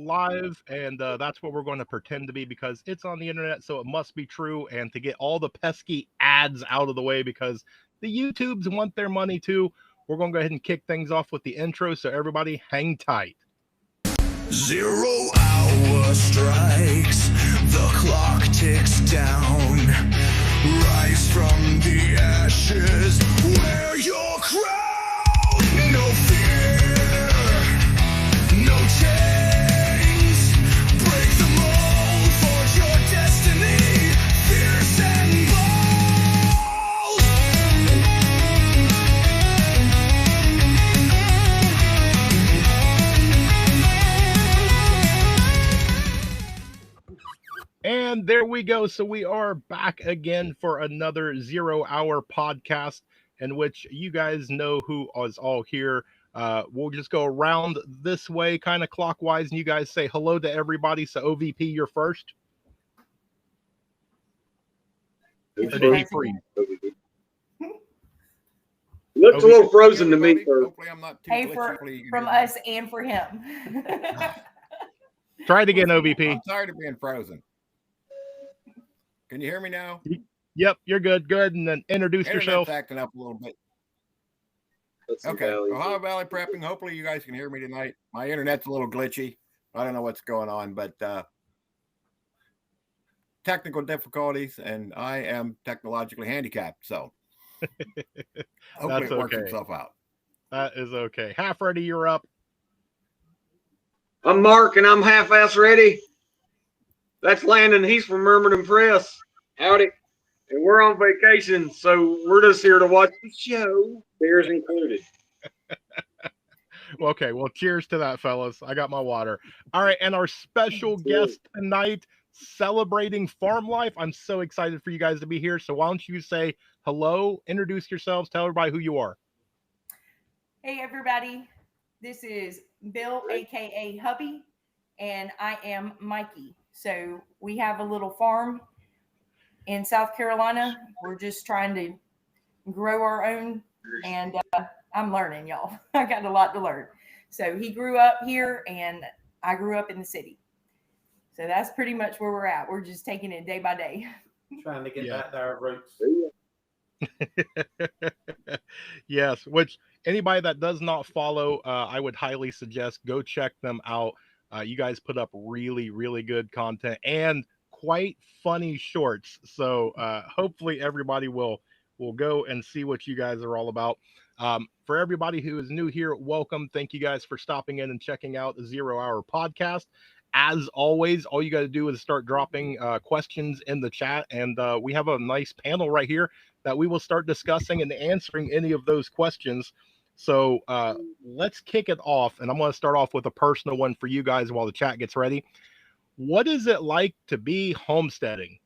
live, and that's what we're going to pretend to be because it's on the internet, so it must be true. And to get all the pesky ads out of the way, because the YouTubes want their money too, we're going to go ahead and kick things off with the intro. So everybody, hang tight. 0 hour strikes, the clock ticks down. Rise from the ashes, wear your crown. No fear, no chains, break the mold, forge your destiny, fierce and bold. And there we go. So we are back again for another 0 hour podcast in which you guys know who is all here. We'll just go around this way, kind of clockwise, and you guys say hello to everybody. So OVP, you're first. Or did he freeze? Looks a little frozen to me. Hopefully I'm not too Hey, from us and for him. Try it again, OVP. I'm tired of being frozen. Can you hear me now? Yep, you're good. Good. And then introduce yourself. Acting up a little bit. Okay, Ohio Valley Prepping. Hopefully you guys can hear me tonight. My internet's a little glitchy. I don't know what's going on, but technical difficulties, and I am technologically handicapped, so hopefully it works itself out. That is okay. Half ready, you're up. I'm Mark, and I'm half-ass ready. That's Landon. He's from Murmurton Press. Howdy. And we're on vacation, so we're just here to watch the show, beers included. Okay, well, cheers to that, fellas. I got my water. All right, and our special guest tonight, celebrating farm life. I'm so excited for you guys to be here. So why don't you say hello, introduce yourselves, tell everybody who you are. Hey, everybody. This is Bill, a.k.a. Hubby, and I am Mikey. So we have a little farm in South Carolina. We're just trying to grow our own, and I'm learning, y'all. I got a lot to learn. So he grew up here, and I grew up in the city. So that's pretty much where we're at. We're just taking it day by day. Trying to get back to our roots. Yes, which anybody that does not follow, I would highly suggest go check them out. You guys put up really, really good content and quite funny shorts. So hopefully everybody will go and see what you guys are all about. For everybody who is new here, welcome. Thank you guys for stopping in and checking out the 0 hour podcast. As always, all you got to do is start dropping questions in the chat, and we have a nice panel right here that we will start discussing and answering any of those questions. So let's kick it off, and I'm going to start off with a personal one for you guys while the chat gets ready. What is it like to be homesteading?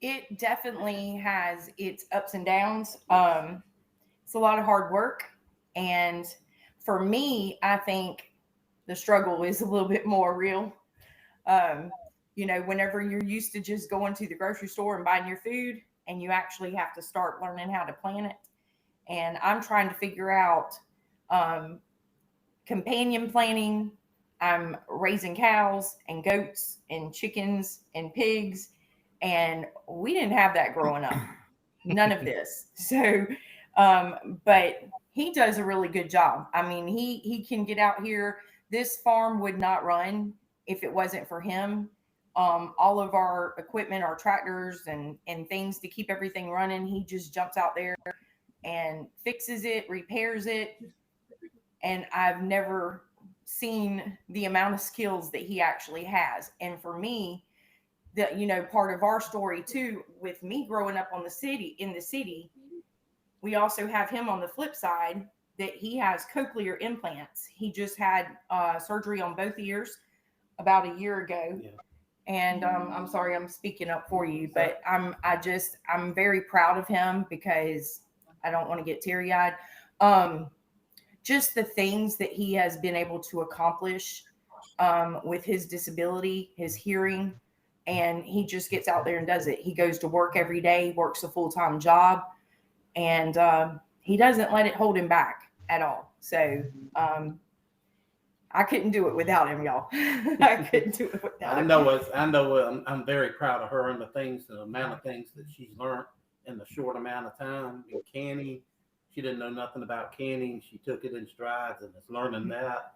It definitely has its ups and downs. It's a lot of hard work, and for me, I think the struggle is a little bit more real. Whenever you're used to just going to the grocery store and buying your food, and you actually have to start learning how to plant it. And I'm trying to figure out companion planting. I'm raising cows and goats and chickens and pigs. And we didn't have that growing up. None of this. So, but he does a really good job. I mean, he can get out here. This farm would not run if it wasn't for him. All of our equipment, our tractors and things to keep everything running, he just jumps out there and fixes it, repairs it. And I've never seen the amount of skills that he actually has. And for me, part of our story too, with me growing up in the city, we also have him on the flip side that he has cochlear implants. He just had surgery on both ears about a year ago. Yeah. And I'm sorry, I'm speaking up for you, but I'm very proud of him because I don't want to get teary-eyed. Just the things that he has been able to accomplish with his disability, his hearing, and he just gets out there and does it. He goes to work every day, works a full-time job, and he doesn't let it hold him back. at all. So I couldn't do it without him, y'all. I couldn't do it without him. I'm very proud of her and the amount of things that she's learned in the short amount of time in canning. She didn't know nothing about canning. She took it in strides and is learning that.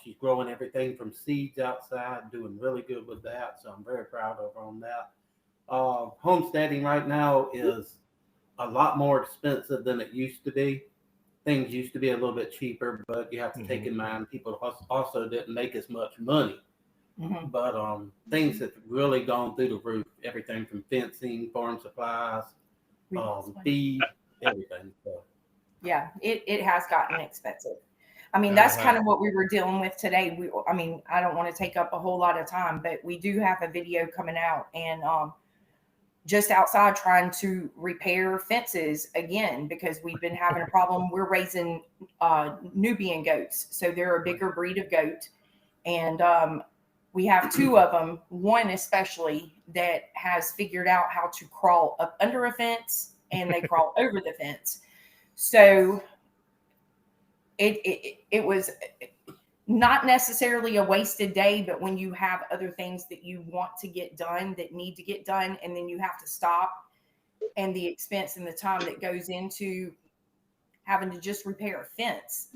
She's growing everything from seeds outside, doing really good with that. So I'm very proud of her on that. Homesteading right now is a lot more expensive than it used to be. Things used to be a little bit cheaper, but you have to take in mind people also didn't make as much money. But things have really gone through the roof. Everything from fencing, farm supplies, feed, everything. So. Yeah, it has gotten expensive. I mean, that's kind of what we were dealing with today. I don't want to take up a whole lot of time, but we do have a video coming out, and just outside trying to repair fences again, because we've been having a problem. We're raising Nubian goats. So they're a bigger breed of goat. And we have two of them, one especially that has figured out how to crawl up under a fence, and they crawl over the fence. So it was not necessarily a wasted day, but when you have other things that you want to get done, that need to get done, and then you have to stop, and the expense and the time that goes into having to just repair a fence.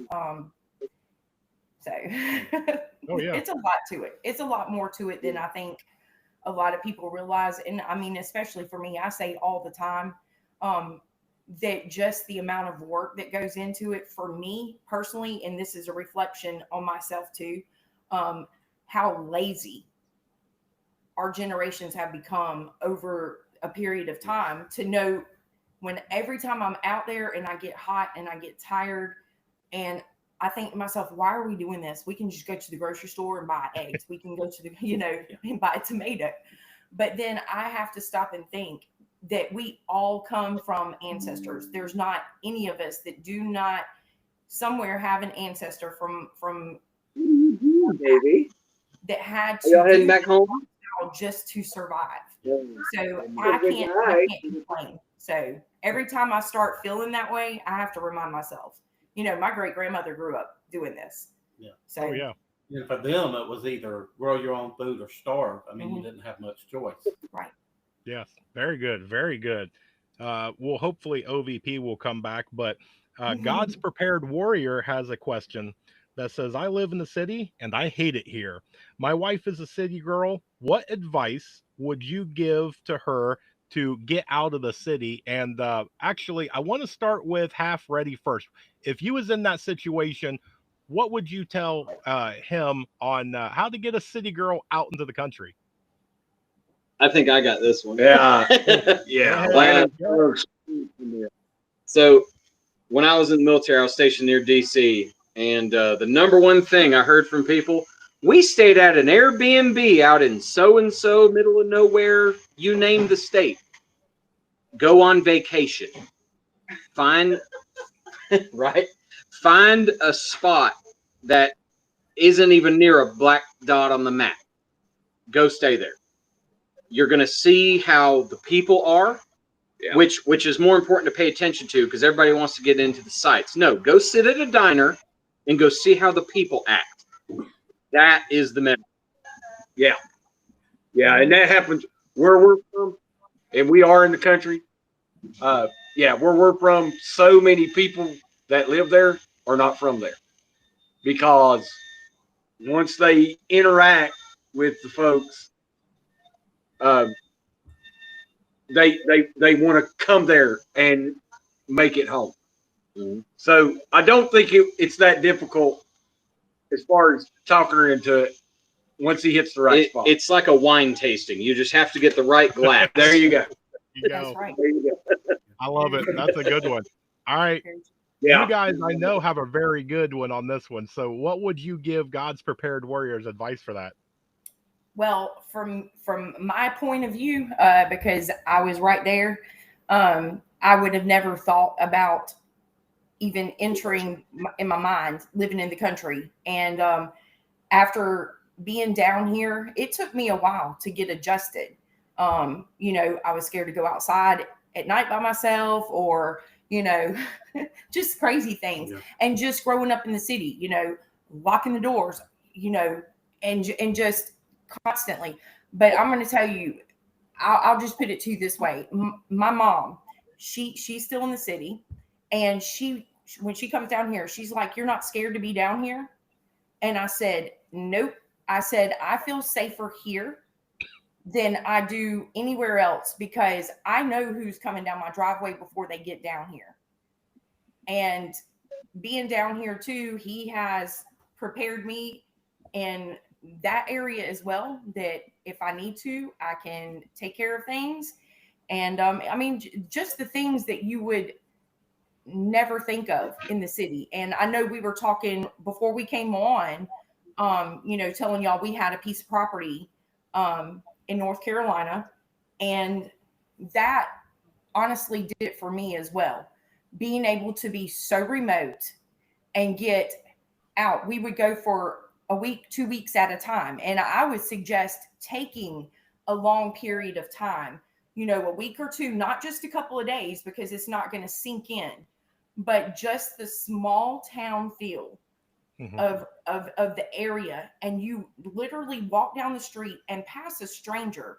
It's a lot to it. It's a lot more to it than I think a lot of people realize. And I mean, especially for me, I say all the time, that just the amount of work that goes into it for me personally, and this is a reflection on myself too, how lazy our generations have become over a period of time, to know when every time I'm out there and I get hot and I get tired, and I think to myself, why are we doing this? We can just go to the grocery store and buy eggs. We can go to the, and buy a tomato. But then I have to stop and think that we all come from ancestors. There's not any of us that do not somewhere have an ancestor from baby that had y'all to heading back home just to survive. So I can't complain. So every time I start feeling that way, I have to remind myself, my great grandmother grew up doing this. Yeah. So And for them, it was either grow your own food or starve. I mean, you didn't have much choice. Right. Yes. Very good. Very good. Well, hopefully OVP will come back, but God's Prepared Warrior has a question that says, I live in the city and I hate it here. My wife is a city girl. What advice would you give to her to get out of the city? And actually, I want to start with Half Ready first. If you was in that situation, what would you tell him on how to get a city girl out into the country? I think I got this one. Yeah. So when I was in the military, I was stationed near DC, and the number one thing I heard from people, we stayed at an Airbnb out in so-and-so, middle of nowhere, you name the state. Go on vacation. Find a spot that isn't even near a black dot on the map. Go stay there. You're going to see how the people are, which is more important to pay attention to, because everybody wants to get into the sites. No, go sit at a diner and go see how the people act. That is the message. Yeah, and that happens where we're from, and we are in the country. Where we're from, so many people that live there are not from there, because once they interact with the folks, they want to come there and make it home. So I don't think it's that difficult as far as talking her into it once he hits the right spot. It's like a wine tasting. You just have to get the right glass. There you go. That's right. There you go. I love it. That's a good one. All right. You guys, I know, have a very good one on this one. So what would you give God's Prepared Warriors advice for that? Well, from my point of view, because I was right there, I would have never thought about even entering in my mind living in the country. And after being down here, it took me a while to get adjusted. I was scared to go outside at night by myself, or you know, just crazy things. Yeah. And just growing up in the city, you know, locking the doors, you know, and just constantly. But I'm going to tell you, I'll just put it to you this way. My mom, she's still in the city, and when she comes down here, she's like, "You're not scared to be down here?" And I said, "Nope." I said, "I feel safer here than I do anywhere else because I know who's coming down my driveway before they get down here." And being down here too, he has prepared me in that area as well, that if I need to, I can take care of things. And I mean, just the things that you would never think of in the city. And I know we were talking before we came on, you know, telling y'all we had a piece of property in North Carolina, and that honestly did it for me as well. Being able to be so remote and get out. We would go for a week, 2 weeks at a time. And I would suggest taking a long period of time, you know, a week or two, not just a couple of days, because it's not going to sink in, but just the small town feel of the area. And you literally walk down the street and pass a stranger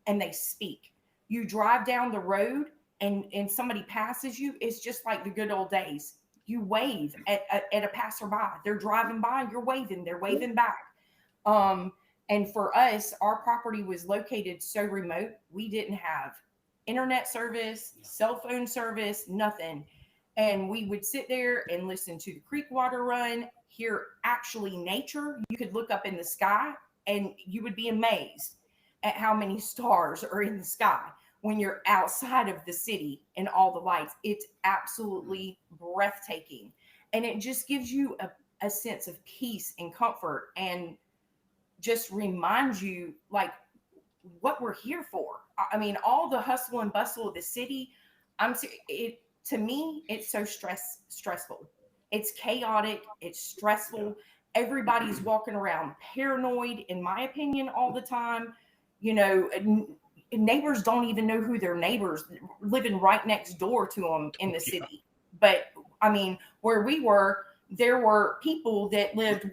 and they speak. You drive down the road and somebody passes you. It's just like the good old days. You wave at a passerby. They're driving by, you're waving, they're waving back. And for us, our property was located so remote, we didn't have internet service, cell phone service, nothing. And we would sit there and listen to the creek water run, hear actually nature. You could look up in the sky and you would be amazed at how many stars are in the sky when you're outside of the city and all the lights. It's absolutely breathtaking. And it just gives you a sense of peace and comfort, and just reminds you like what we're here for. I mean, all the hustle and bustle of the city, to me, it's so stressful. It's chaotic. It's stressful. Everybody's walking around paranoid, in my opinion, all the time. You know, neighbors don't even know who their neighbors living right next door to them in the city. But I mean, where we were, there were people that lived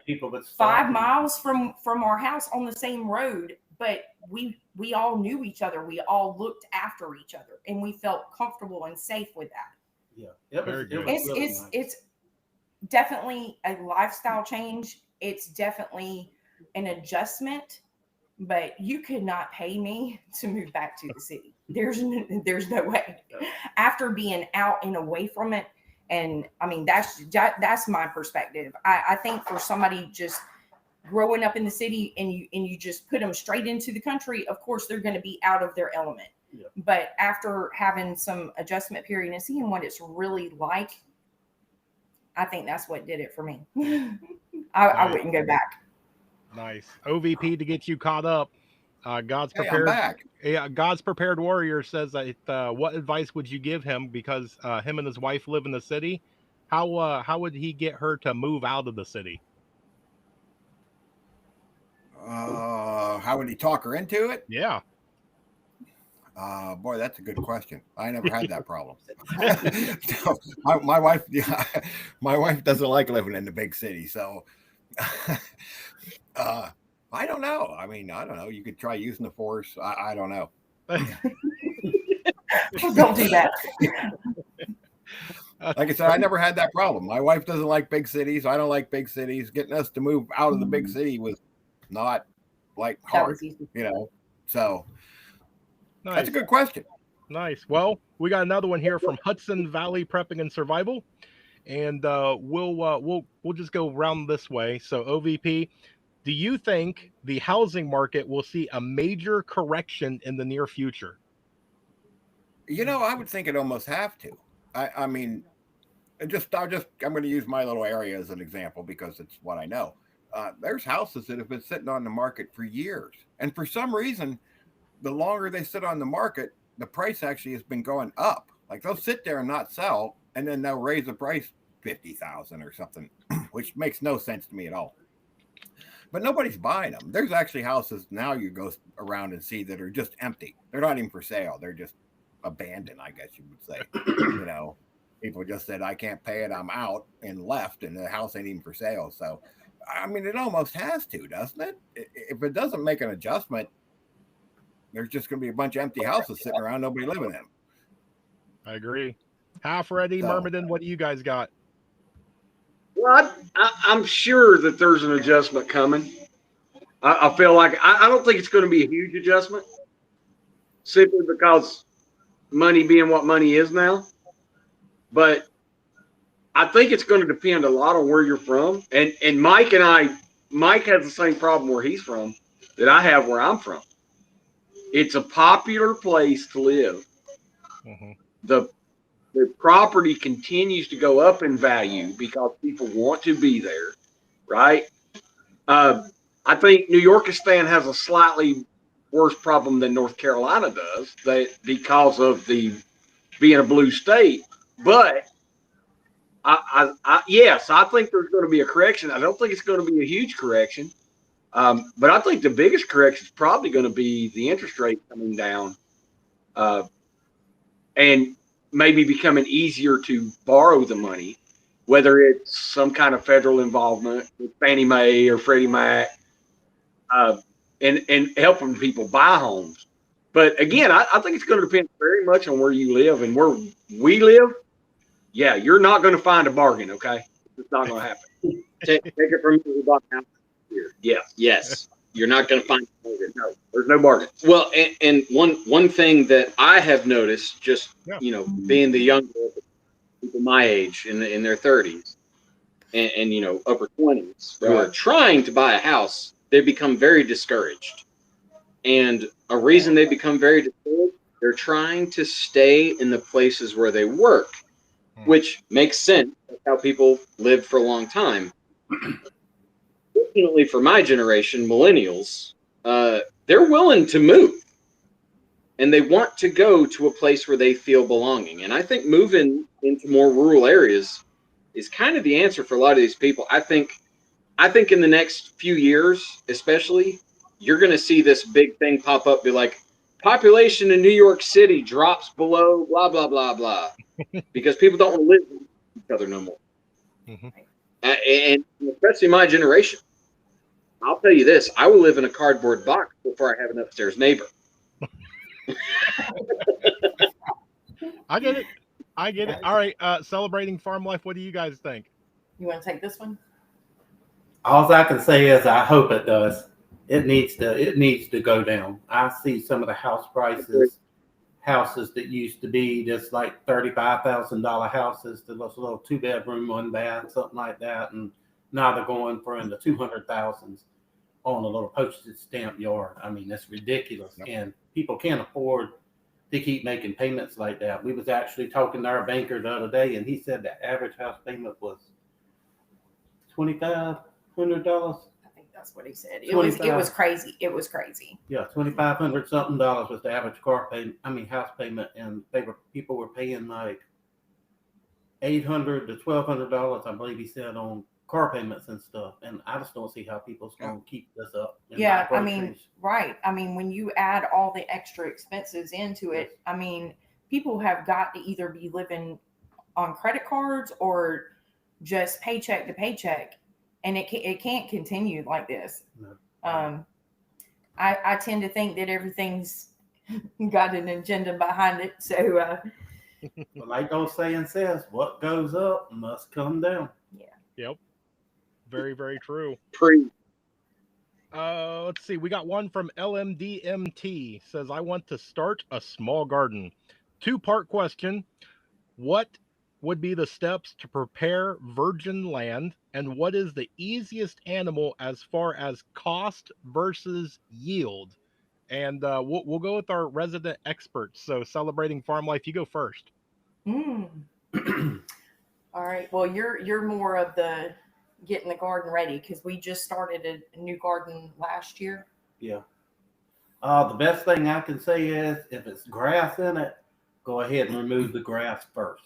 people that 5 miles from our house on the same road, but we all knew each other. We all looked after each other, and we felt comfortable and safe with that. Yeah, it's definitely a lifestyle change. It's definitely an adjustment. But you could not pay me to move back to the city. There's no way. After being out and away from it, and I mean that's my perspective. I think for somebody just growing up in the city and you just put them straight into the country, of course they're going to be out of their element. Yeah. But after having some adjustment period and seeing what it's really like, I think that's what did it for me. I wouldn't go back. Nice. OVP, to get you caught up. God's prepared. I'm back. Yeah, God's prepared warrior says that what advice would you give him, because him and his wife live in the city? How would he get her to move out of the city? How would he talk her into it? Yeah. Boy, that's a good question. I never had that problem. No, my wife doesn't like living in the big city, so. I don't know. I mean, I don't know. You could try using the force. I don't know. Don't do that. Like I said, I never had that problem. My wife doesn't like big cities. I don't like big cities. Getting us to move out of the big city was not like hard, you know. So nice. That's a good question. Nice. Well, we got another one here from Hudson Valley Prepping and Survival. And we'll just go round this way. So OVP, do you think the housing market will see a major correction in the near future? You know, I would think it almost have to. I mean, I'm going to use my little area as an example because it's what I know. There's houses that have been sitting on the market for years, and for some reason, the longer they sit on the market, the price actually has been going up. Like they'll sit there and not sell, and then they'll raise the price $50,000 or something, which makes no sense to me at all. But nobody's buying them. There's actually houses now you go around and see that are just empty. They're not even for sale. They're just abandoned, I guess you would say. You know, people just said, I can't pay it, I'm out, and left, and the house ain't even for sale. So, I mean, it almost has to, doesn't it? If it doesn't make an adjustment, there's just going to be a bunch of empty houses sitting around, nobody living in them. I agree. Half ready, So- Myrmidon, what do you guys got? Well, I'm sure that there's an adjustment coming. I feel like I don't think it's going to be a huge adjustment, simply because money being what money is now. But I think it's going to depend a lot on where you're from. And Mike has the same problem where he's from that I have where I'm from. It's a popular place to live. Mm-hmm. The property continues to go up in value because people want to be there, right? I think New Yorkistan has a slightly worse problem than North Carolina does, because of the being a blue state. But yes, I think there's going to be a correction. I don't think it's going to be a huge correction, but I think the biggest correction is probably going to be the interest rate coming down, and maybe becoming easier to borrow the money, whether it's some kind of federal involvement with Fannie Mae or Freddie Mac, and helping people buy homes. But again, I think it's going to depend very much on where you live, and where we live. Yeah, you're not going to find a bargain. Okay, it's not going to happen. Take it from me, we bought a house here. Yes. You're not going to find a bargain. No, there's no bargain. Well, and one thing that I have noticed, just being the younger people my age in their 30s and upper 20s who are trying to buy a house, they become very discouraged. And a reason they become very discouraged, they're trying to stay in the places where they work, which makes sense. That's how people lived for a long time. Fortunately for my generation, millennials, they're willing to move. And they want to go to a place where they feel belonging. And I think moving into more rural areas is kind of the answer for a lot of these people. I think in the next few years, especially, you're going to see this big thing pop up, be like, population in New York City drops below blah, blah, blah, blah. Because people don't want to live with each other no more. Mm-hmm. And especially my generation. I'll tell you this, I will live in a cardboard box before I have an upstairs neighbor. I get it. All right, celebrating farm life, what do you guys think? You want to take this one? All I can say is I hope it does. It needs to go down. I see some of the house prices, houses that used to be just like $35,000 houses, to those little 2-bedroom, 1-bath, something like that, and now they're going for in the 200,000s on a little postage stamp yard. I mean, that's ridiculous, and people can't afford to keep making payments like that. We was actually talking to our banker the other day, and he said the average house payment was $2,500. I think that's what he said. It was crazy. It was crazy. Yeah, $2,500 something was the average house payment, and people were paying like $800 to $1,200, I believe he said, on car payments and stuff. And I just don't see how people's going to keep this up. Yeah, I mean, right. I mean, when you add all the extra expenses into it, I mean, people have got to either be living on credit cards or just paycheck to paycheck, and it can't continue like this. No. I tend to think that everything's got an agenda behind it. So, but like those saying says, what goes up must come down. Yeah. Yep. Very, very true. Let's see. We got one from LMDMT. Says, I want to start a small garden. 2-part question. What would be the steps to prepare virgin land? And what is the easiest animal as far as cost versus yield? And we'll go with our resident experts. So celebrating farm life, you go first. All right. Well, you're more of the getting the garden ready, because we just started a new garden last year. Yeah. The best thing I can say is if it's grass in it, go ahead and remove the grass first.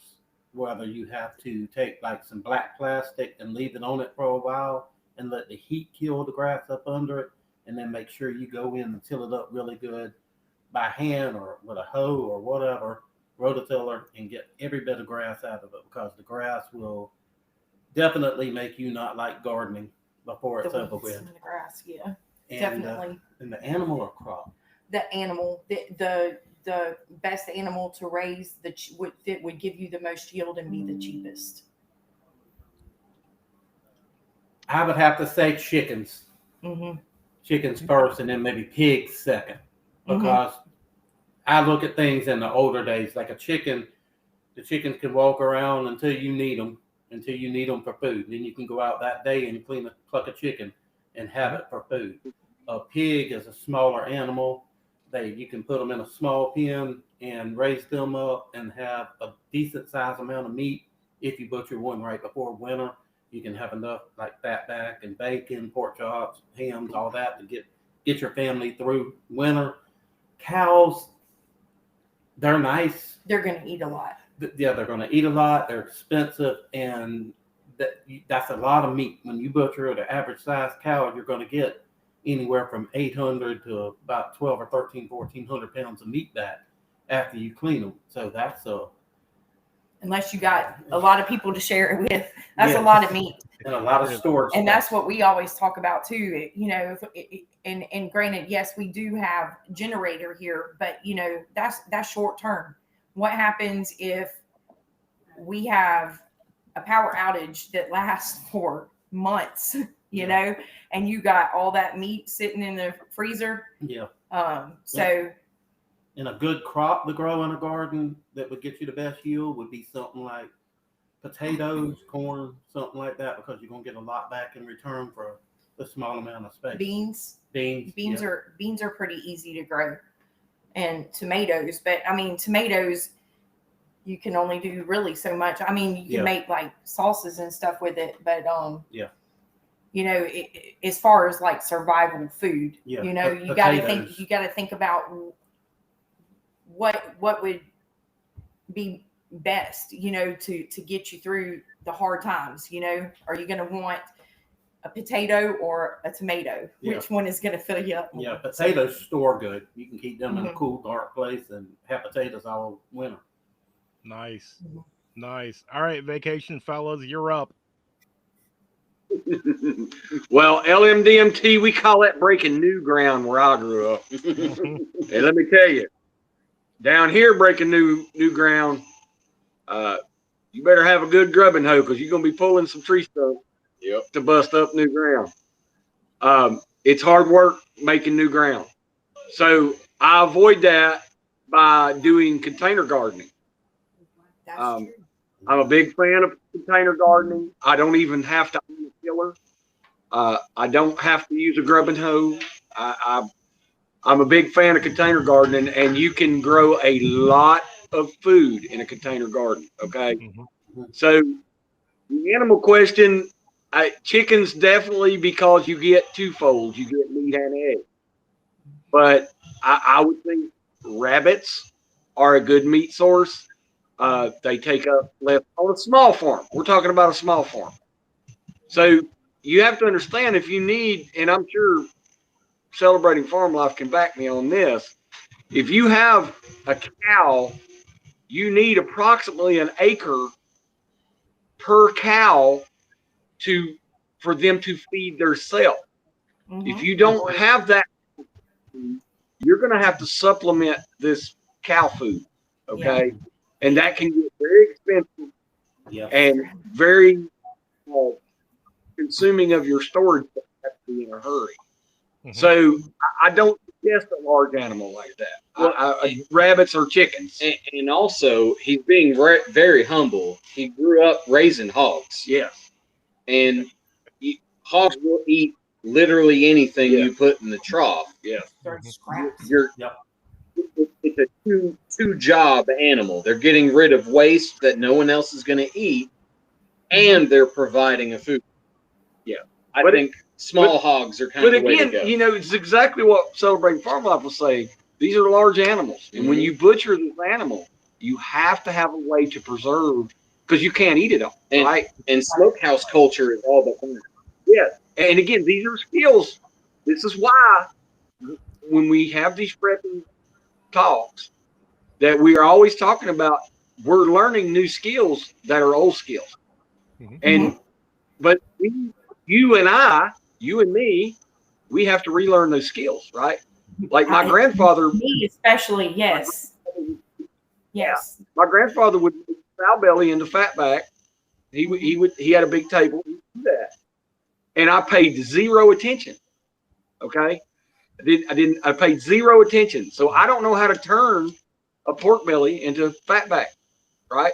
Whether you have to take like some black plastic and leave it on it for a while and let the heat kill the grass up under it, and then make sure you go in and till it up really good by hand or with a hoe or whatever, rototiller and get every bit of grass out of it, because the grass will definitely make you not like gardening before it's over weeds with. in the grass, yeah, And, definitely. And the animal or crop? The animal, the best animal to raise that would give you the most yield and be the cheapest. I would have to say chickens. Mm-hmm. Chickens first, and then maybe pigs second, because I look at things in the older days, like a chicken. The chickens can walk around until you need them for food. Then you can go out that day and pluck a chicken and have it for food. A pig is a smaller animal. You can put them in a small pen and raise them up and have a decent size amount of meat. If you butcher one right before winter, you can have enough like fatback and bacon, pork chops, hams, all that to get your family through winter. Cows, they're nice. They're going to eat a lot. Yeah, they're going to eat a lot. They're expensive, and that's a lot of meat. When you butcher an average size cow, you're going to get anywhere from 800 to about 12 or 13, 1,400 pounds of meat back after you clean them. So that's unless you got a lot of people to share it with, that's a lot of meat and a lot of storage. And that's what we always talk about too. And granted, yes, we do have generator here, but that's short term. What happens if we have a power outage that lasts for months, and you got all that meat sitting in the freezer? Yeah. And a good crop to grow in a garden that would get you the best yield would be something like potatoes, corn, something like that, because you're going to get a lot back in return for a small amount of space. Beans yeah. are pretty easy to grow, and tomatoes. But I mean, tomatoes, you can only do really so much. I mean, you can make like sauces and stuff with it, but as far as like survival food, you got to think about what would be best, to get you through the hard times. Are you going to want a potato or a tomato? Which one is going to fill you up more? Yeah, potatoes store good. You can keep them in a cool, dark place and have potatoes all winter. Nice. All right, vacation fellas, you're up. Well, LMDMT, we call that breaking new ground where I grew up. And let me tell you, down here breaking new ground, you better have a good grubbing hoe, because you're going to be pulling some tree stump to bust up new ground. It's hard work making new ground. So I avoid that by doing container gardening. I'm a big fan of container gardening. I don't even have to own a tiller. I don't have to use a grubbing hoe. I'm a big fan of container gardening, and you can grow a lot of food in a container garden. Okay. So the animal question, chickens definitely, because you get twofold. You get meat and egg. But I would think rabbits are a good meat source. They take up less on a small farm. We're talking about a small farm. So you have to understand, if you need, and I'm sure Celebrating Farm Life can back me on this, if you have a cow, you need approximately an acre per cow for them to feed themselves. If you don't have that, you're going to have to supplement this cow food. Okay. And that can get very expensive and very consuming of your storage. That has to be in a hurry. So I don't suggest a large animal like that. Well, rabbits or chickens. And also, he's being very humble. He grew up raising hogs. Yes. And hogs will eat literally anything you put in the trough. Yes. It's a two job animal. They're getting rid of waste that no one else is going to eat, and they're providing a food. Yeah. I think small hogs are kind of the way to go. But again, it's exactly what Celebrating Farm Life was saying. These are large animals. And when you butcher this animal, you have to have a way to preserve, because you can't eat it all. Right? And smokehouse culture is all but gone. Yes. And again, these are skills. This is why when we have these prepping talks, that we are always talking about. We're learning new skills that are old skills. And but you and me, we have to relearn those skills, right? Like my grandfather, me especially, yes. Yes. My grandfather would make sow belly into fatback. He had a big table. He'd do that, and I paid zero attention. Okay, I paid zero attention. So I don't know how to turn a pork belly into fatback, right?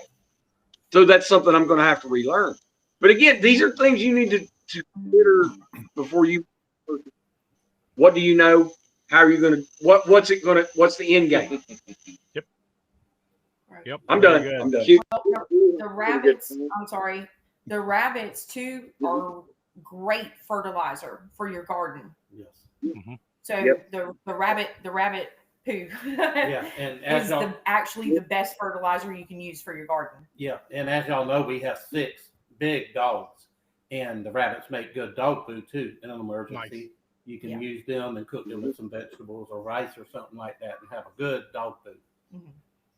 So that's something I'm going to have to relearn. But again, these are things you need to consider before you. What do you know? How are you going to? What's the end game? Yep. I'm done. Good. I'm done. The rabbits, I'm sorry, the rabbits too are great fertilizer for your garden. Yes. So the rabbit poo and is actually the best fertilizer you can use for your garden. Yeah, and as y'all know, we have 6 big dogs, and the rabbits make good dog food too. In an emergency, Nice. you can use them and cook them with some vegetables or rice or something like that, and have a good dog food.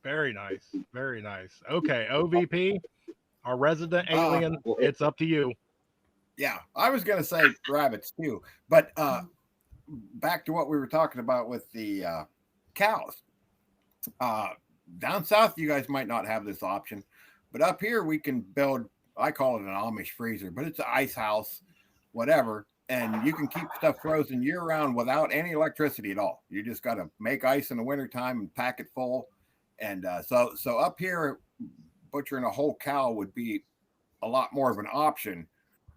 Very nice. Very nice. Okay, OVP, our resident alien, it's up to you. Yeah, I was going to say rabbits too, but back to what we were talking about with the cows. Down south, you guys might not have this option, but up here we can build, I call it an Amish freezer, but it's an ice house, whatever, and you can keep stuff frozen year round without any electricity at all. You just got to make ice in the wintertime and pack it full. And so up here, butchering a whole cow would be a lot more of an option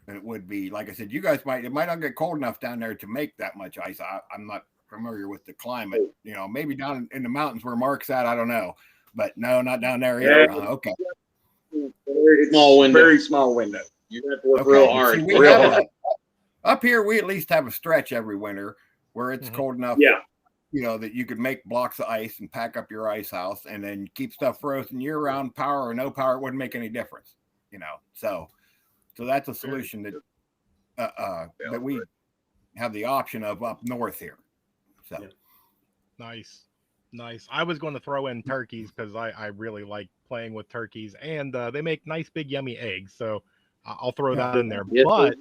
than it would be. Like I said, it might not get cold enough down there to make that much ice. I'm not familiar with the climate. You know, maybe down in the mountains where Mark's at, I don't know. But no, not down there either. Okay. Very small window. You have to work real hard. See, up here, we at least have a stretch every winter where it's cold enough. Yeah. You know, that you could make blocks of ice and pack up your ice house and then keep stuff frozen year round. Power or no power, it wouldn't make any difference, you know. So that's a solution that that we have the option of up north here. So Nice. I was going to throw in turkeys because I really like playing with turkeys, and they make nice big yummy eggs. So I'll throw that in there. But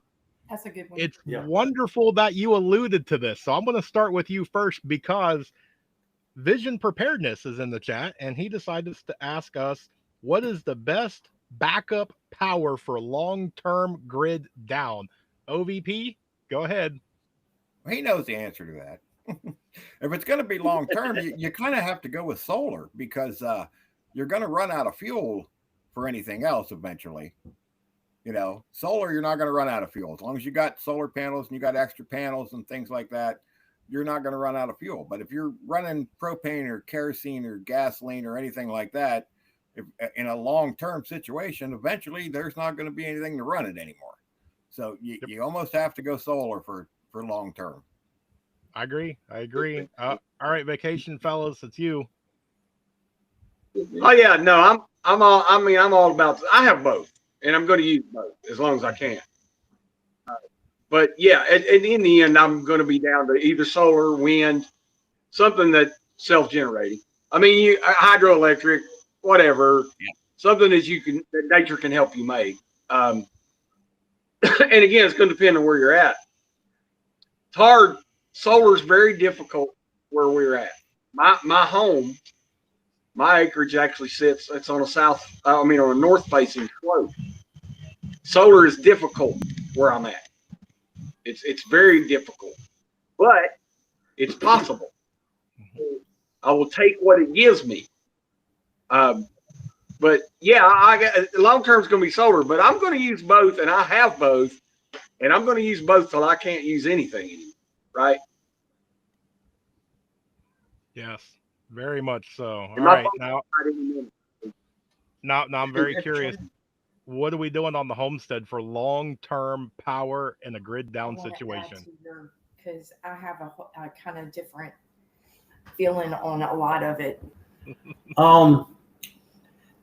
that's a good one. It's wonderful that you alluded to this. So I'm going to start with you first because Vision Preparedness is in the chat, and he decided to ask us, what is the best backup power for long-term grid down? OVP, go ahead. He knows the answer to that. If it's going to be long-term, you kind of have to go with solar because you're going to run out of fuel for anything else eventually. You know, solar, you're not going to run out of fuel. As long as you got solar panels and you got extra panels and things like that, you're not going to run out of fuel. But if you're running propane or kerosene or gasoline or anything like that, if, in a long-term situation, eventually there's not going to be anything to run it anymore. So you almost have to go solar for long-term. I agree. All right, vacation fellas, it's you. Oh yeah, no, I'm all about. I have both. And I'm going to use both as long as I can. But yeah, in the end, I'm going to be down to either solar, wind, something that's self-generating. I mean, hydroelectric, whatever, something that nature can help you make. And again, it's going to depend on where you're at. It's hard. Solar is very difficult where we're at. My home, my acreage actually sits. It's on on a north-facing slope. Solar is difficult where I'm at. It's very difficult, but it's possible. I will take what it gives me. But yeah, long term is going to be solar, but I'm going to use both, and I have both, and I'm going to use both till I can't use anything anymore. Right? Yes, very much so. All right, now I'm very curious. What are we doing on the homestead for long-term power in a grid down situation? Because I have a kind of different feeling on a lot of it.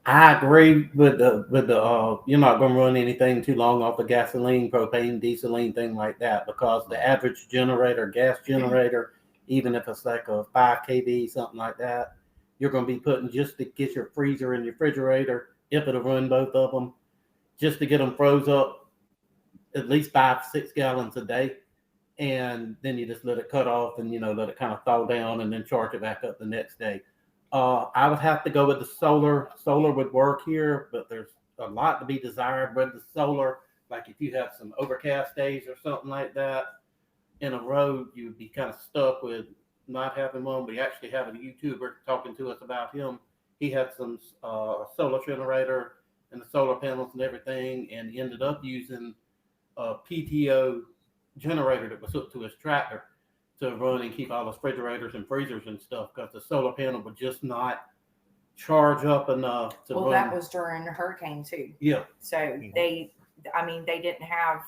I agree with the you're not going to run anything too long off of gasoline, propane, dieseline, thing like that, because the average generator, gas generator, even if it's like a 5 kV, something like that, you're going to be putting just to get your freezer and your refrigerator, if it'll run both of them, just to get them froze up at least 5-6 gallons a day. And then you just let it cut off and, let it kind of thaw down and then charge it back up the next day. I would have to go with the solar. Solar would work here, but there's a lot to be desired with the solar. Like if you have some overcast days or something like that in a road, you'd be kind of stuck with not having one. We actually have a YouTuber talking to us about him. He had some solar generator and the solar panels and everything, and ended up using a PTO generator that was hooked to his tractor to run and keep all the refrigerators and freezers and stuff, because the solar panel would just not charge up enough to run. That was during the hurricane too. Yeah. So they didn't have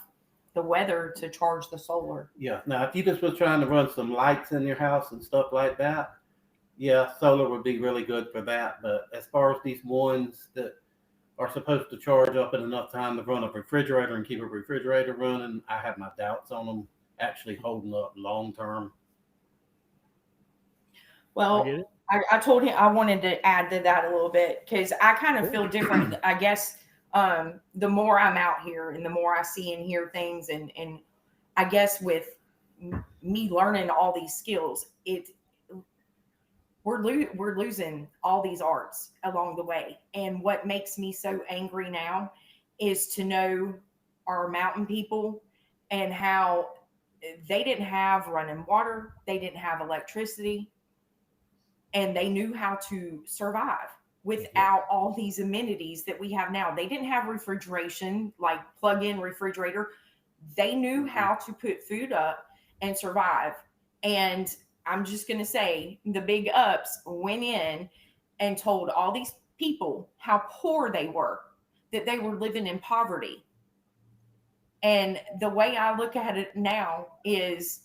the weather to charge the solar. Yeah. Now, if you just was trying to run some lights in your house and stuff like that, yeah, solar would be really good for that. But as far as these ones that are supposed to charge up in enough time to run a refrigerator and keep a refrigerator running, I have my doubts on them actually holding up long term. Well, I told him I wanted to add to that a little bit, because I kind of feel different. I guess the more I'm out here and the more I see and hear things, and I guess with me learning all these skills, we're losing all these arts along the way. And what makes me so angry now is to know our mountain people and how they didn't have running water, they didn't have electricity, and they knew how to survive without all these amenities that we have now. They didn't have refrigeration, like plug-in refrigerator. They knew how to put food up and survive. And I'm just going to say, the big ups went in and told all these people how poor they were, that they were living in poverty. And the way I look at it now is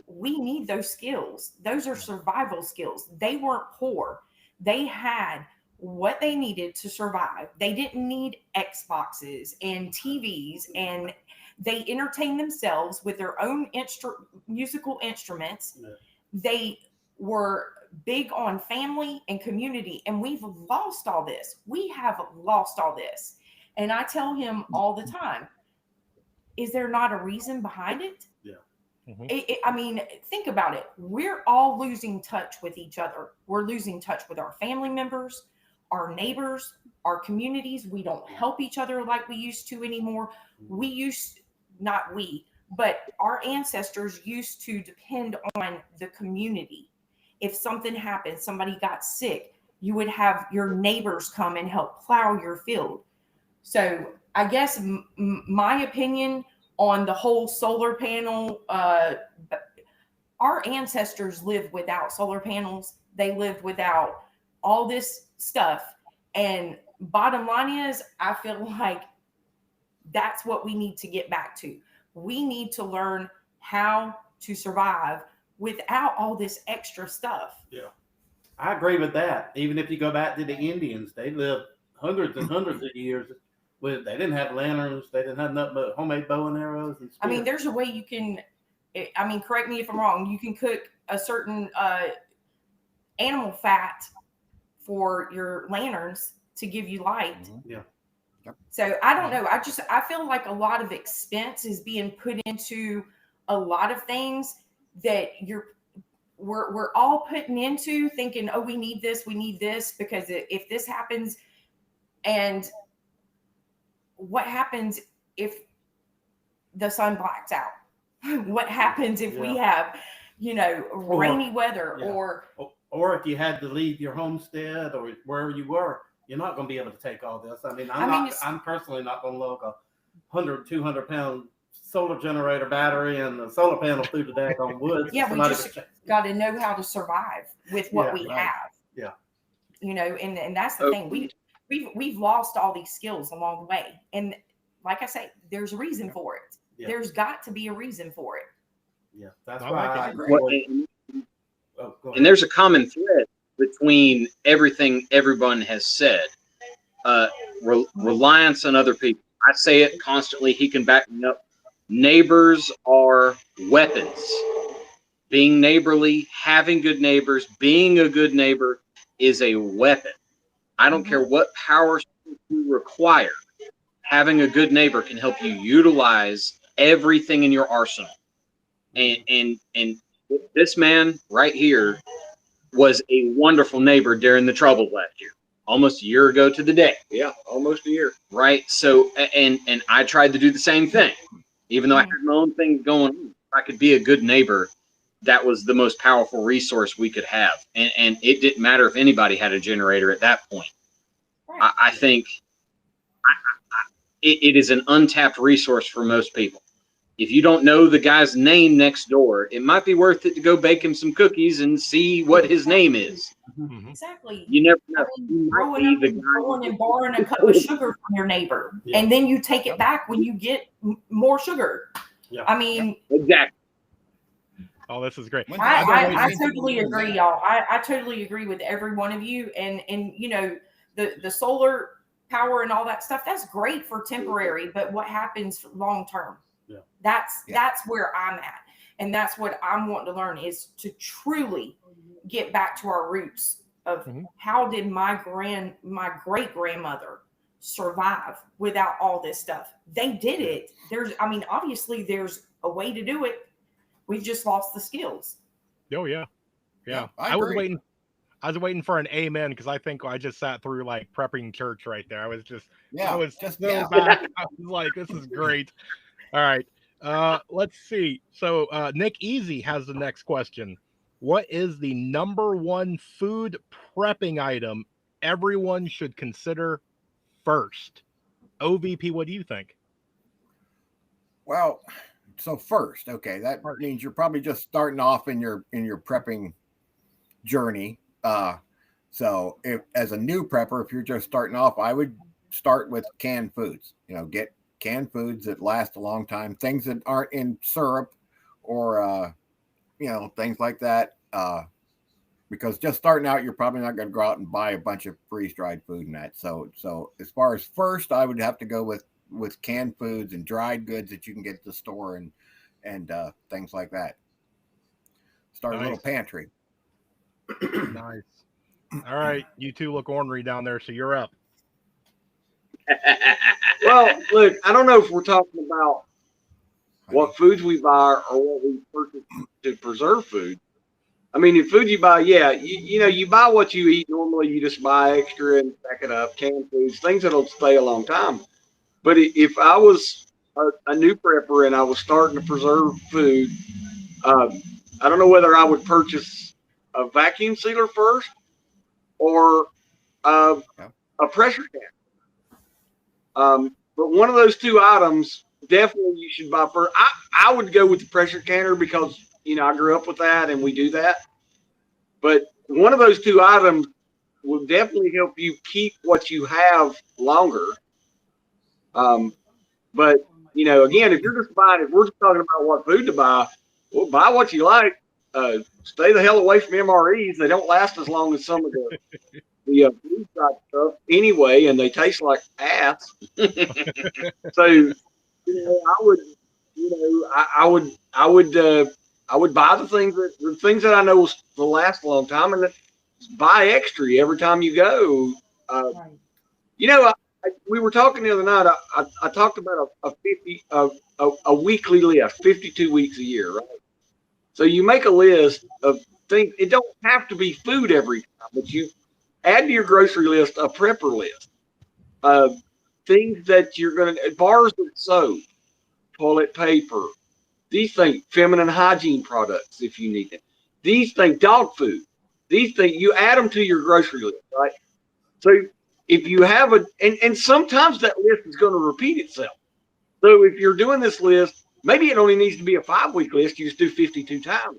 we need those skills. Those are survival skills. They weren't poor. They had what they needed to survive. They didn't need Xboxes and TVs, and they entertained themselves with their own musical instruments. Yeah. They were big on family and community, and we've lost all this. We have lost all this. And I tell him all the time, is there not a reason behind it? Yeah. Mm-hmm. I mean, think about it. We're all losing touch with each other. We're losing touch with our family members, our neighbors, our communities. We don't help each other like we used to anymore. But our ancestors used to depend on the community. If something happened, somebody got sick, you would have your neighbors come and help plow your field. So I guess my opinion on the whole solar panel, our ancestors lived without solar panels. They lived without all this stuff. And bottom line is, I feel like that's what we need to get back to. We need to learn how to survive without all this extra stuff. Yeah, I agree with that. Even if you go back to the Indians, they lived hundreds and hundreds of years with, they didn't have lanterns, they didn't have nothing but homemade bow and arrows and spears. I mean, there's a way you can, correct me if I'm wrong, you can cook a certain animal fat for your lanterns to give you light. Mm-hmm. Yeah. So I don't know. I feel like a lot of expense is being put into a lot of things that we're all putting into, thinking, oh, we need this, because if this happens, and what happens if the sun blacks out? What happens if we have, rainy weather, or if you had to leave your homestead or wherever you were? You're not going to be able to take all this. I'm personally not going to lug a 100, 200 pound solar generator battery and a solar panel through the daggone woods. Yeah, we just got to know how to survive with what we have. Yeah. And that's the thing. We've lost all these skills along the way. And like I say, there's a reason for it. Yeah. There's got to be a reason for it. Yeah, that's why I agree. And there's a common thread between everything everyone has said. Reliance on other people. I say it constantly. He can back me up. Neighbors are weapons. Being neighborly, having good neighbors, being a good neighbor is a weapon. I don't care what power you require. Having a good neighbor can help you utilize everything in your arsenal. And this man right here was a wonderful neighbor during the troubles last year, almost a year ago to the day. Yeah, almost a year. Right. So, and I tried to do the same thing, even though I had my own thing going on. I could be a good neighbor. That was the most powerful resource we could have. And it didn't matter if anybody had a generator at that point. Right. I think it is an untapped resource for most people. If you don't know the guy's name next door, it might be worth it to go bake him some cookies and see what his name is. Exactly. You never know. I mean, You might growing be up the and guy. going and borrowing a cup of sugar from your neighbor, and then you take it back when you get more sugar. Yeah. I mean, Exactly. Oh, this is great. I totally agree, y'all. I totally agree with every one of you. And you know, the solar power and all that stuff, that's great for temporary, but what happens long term? Yeah. That's where I'm at. And that's what I'm wanting to learn, is to truly get back to our roots of how did my great grandmother survive without all this stuff? They did it. Obviously there's a way to do it. We've just lost the skills. Oh yeah. I was agree. waiting for an amen, because I think I just sat through like prepping church right there. I was so back. I was like, this is great. All right. Let's see. So Nick Easy has the next question. What is the number one food prepping item everyone should consider first? OVP, what do you think? Well, so first, okay, that means you're probably just starting off in your prepping journey. So if as a new prepper, if you're just starting off, I would start with canned foods. Get canned foods that last a long time, things that aren't in syrup or things like that. Because just starting out, you're probably not going to go out and buy a bunch of freeze-dried food and that. So as far as first, I would have to go with canned foods and dried goods that you can get at the store and things like that. Start a little pantry. Nice. All right, you two look ornery down there, so you're up. Well, look, I don't know if we're talking about what foods we buy or what we purchase to preserve food. I mean, the food you buy, you buy what you eat. Normally, you just buy extra and pack it up, canned foods, things that'll stay a long time. But if I was a new prepper and I was starting to preserve food, I don't know whether I would purchase a vacuum sealer first or a pressure canner. But one of those two items, definitely you should buy first. I would go with the pressure canner because, I grew up with that and we do that. But one of those two items will definitely help you keep what you have longer. But, again, if you're just buying, if we're just talking about what food to buy, well, buy what you like. Stay the hell away from MREs. They don't last as long as some of the food type stuff anyway, and they taste like ass. So, I would buy the things that I know will last a long time, and then buy extra every time you go. We were talking the other night. I talked about a weekly list, 52 weeks a year, right? So you make a list of things. It don't have to be food every time, but you add to your grocery list a prepper list of things that you're going to, bars of soap, toilet paper, these things, feminine hygiene products if you need it. These things, dog food, these things, you add them to your grocery list, right? So if you have and sometimes that list is going to repeat itself. So if you're doing this list, maybe it only needs to be a 5-week list. You just do 52 times.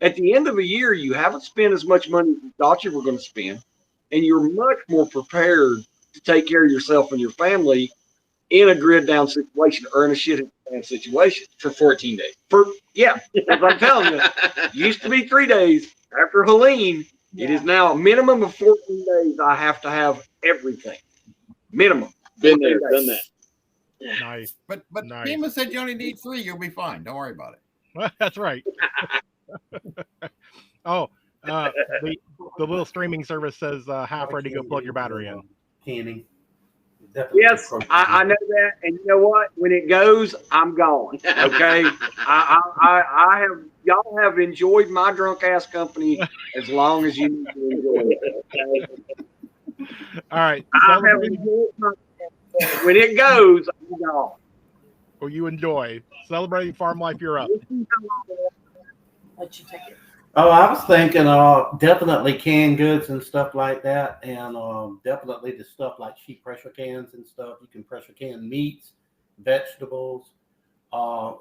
At the end of a year, you haven't spent as much money as you thought you were going to spend, and you're much more prepared to take care of yourself and your family in a grid down situation or in a shit down situation for 14 days. As I'm telling you, it used to be 3 days. After Helene, it is now a minimum of 14 days. I have to have everything. Minimum. Been there, done that. Nice. But nice. FEMA said you only need 3. You'll be fine. Don't worry about it. That's right. the little streaming service says half ready. Go plug your battery in. Canning. Yes, I know that, and you know what? When it goes, I'm gone. Okay, I have y'all have enjoyed my drunk ass company as long as you need to enjoy it. Okay? All right. I have enjoyed my when it goes, I'm gone. Well, you enjoy celebrating farm life. You're up. Let you take it. Oh, I was thinking definitely canned goods and stuff like that, and definitely the stuff like sheep pressure cans and stuff. You can pressure can meats, vegetables,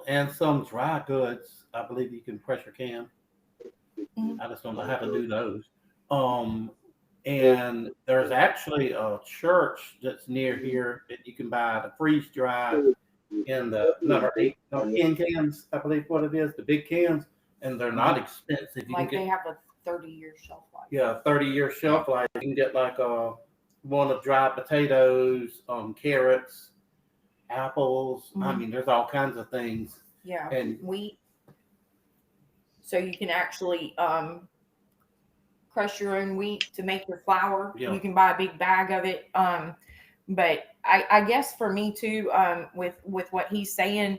and some dry goods. I believe you can pressure can. I just don't know how to do those. And there's actually a church that's near here that you can buy the freeze dried in the number 8 tin cans. I believe what it is, the big cans. And they're not expensive. You Like can they get, have a 30-year shelf life. yeah, 30-year shelf life. You can get like one of dried potatoes, carrots, apples. I mean, there's all kinds of things. Yeah, And wheat. So you can actually crush your own wheat to make your flour. Yeah. You can buy a big bag of it. But I guess for me too, with what he's saying,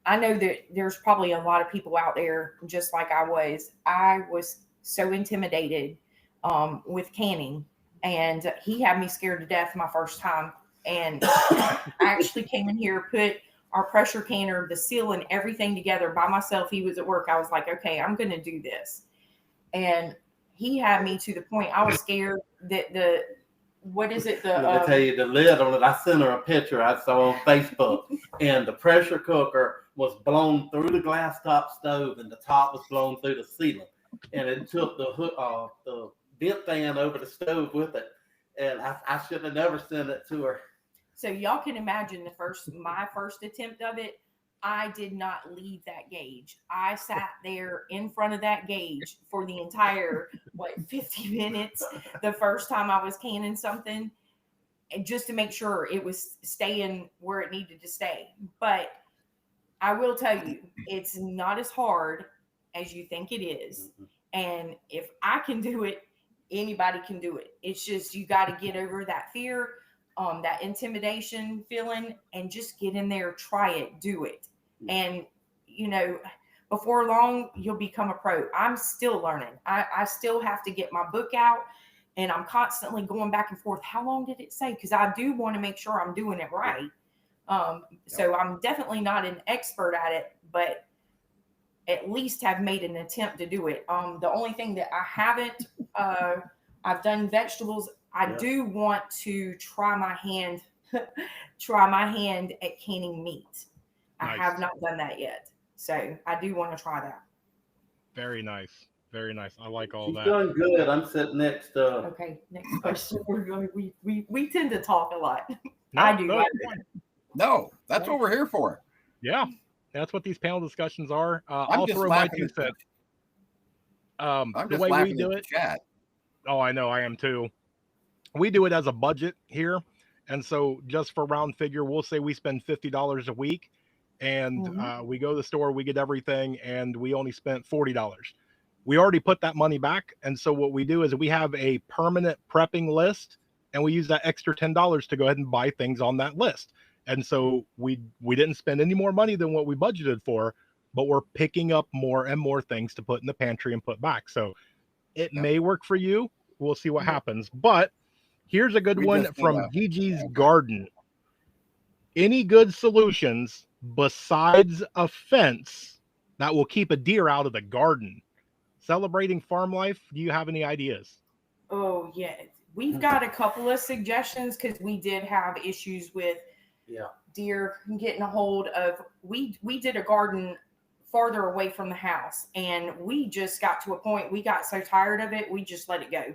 I know that there's probably a lot of people out there just like I was. I was so intimidated with canning, and he had me scared to death my first time. And I actually came in here, put our pressure canner, the seal, and everything together by myself. He was at work. I was like, okay, I'm going to do this. And he had me to the point I was scared that what is it? I tell you, the lid on it, I sent her a picture I saw on Facebook, and the pressure cooker was blown through the glass top stove, and the top was blown through the ceiling. And it took the vent fan over the stove with it. And I should have never sent it to her. So y'all can imagine my first attempt of it. I did not leave that gauge. I sat there in front of that gauge for the entire 50 minutes the first time I was canning something, and just to make sure it was staying where it needed to stay. But I will tell you, it's not as hard as you think it is. And if I can do it, anybody can do it. It's just you got to get over that fear, that intimidation feeling, and just get in there, try it, do it. And, before long, you'll become a pro. I'm still learning. I still have to get my book out, and I'm constantly going back and forth. How long did it say? Because I do want to make sure I'm doing it right. So I'm definitely not an expert at it, but at least have made an attempt to do it. The only thing that I haven't, I've done vegetables. I do want to try my hand at canning meat. Nice. I have not done that yet. So I do want to try that. Very nice. Very nice. I like all She's that. doing good. I'm sitting next to. Okay, next question. We tend to talk a lot. No, I do. no, No, that's what we're here for. yeah, that's what these panel discussions are. I'm I'll just throw my laughing 2 at cents. I'm The just way we laughing do at it. the chat. Oh, I know. I am too. We do it as a budget here. And so just for round figure, we'll say we spend $50 a week, and we go to the store, we get everything, and we only spent $40. We already put that money back. And so what we do is we have a permanent prepping list, and we use that extra $10 to go ahead and buy things on that list. And so we didn't spend any more money than what we budgeted for, but we're picking up more and more things to put in the pantry and put back. So it may work for you. We'll see what happens. But here's a good one from Gigi's Garden. Any good solutions besides a fence that will keep a deer out of the garden? Celebrating farm life, do you have any ideas? Oh, yeah. We've got a couple of suggestions because we did have issues with deer getting a hold of. We did a garden farther away from the house, and we just got to a point, we got so tired of it, we just let it go.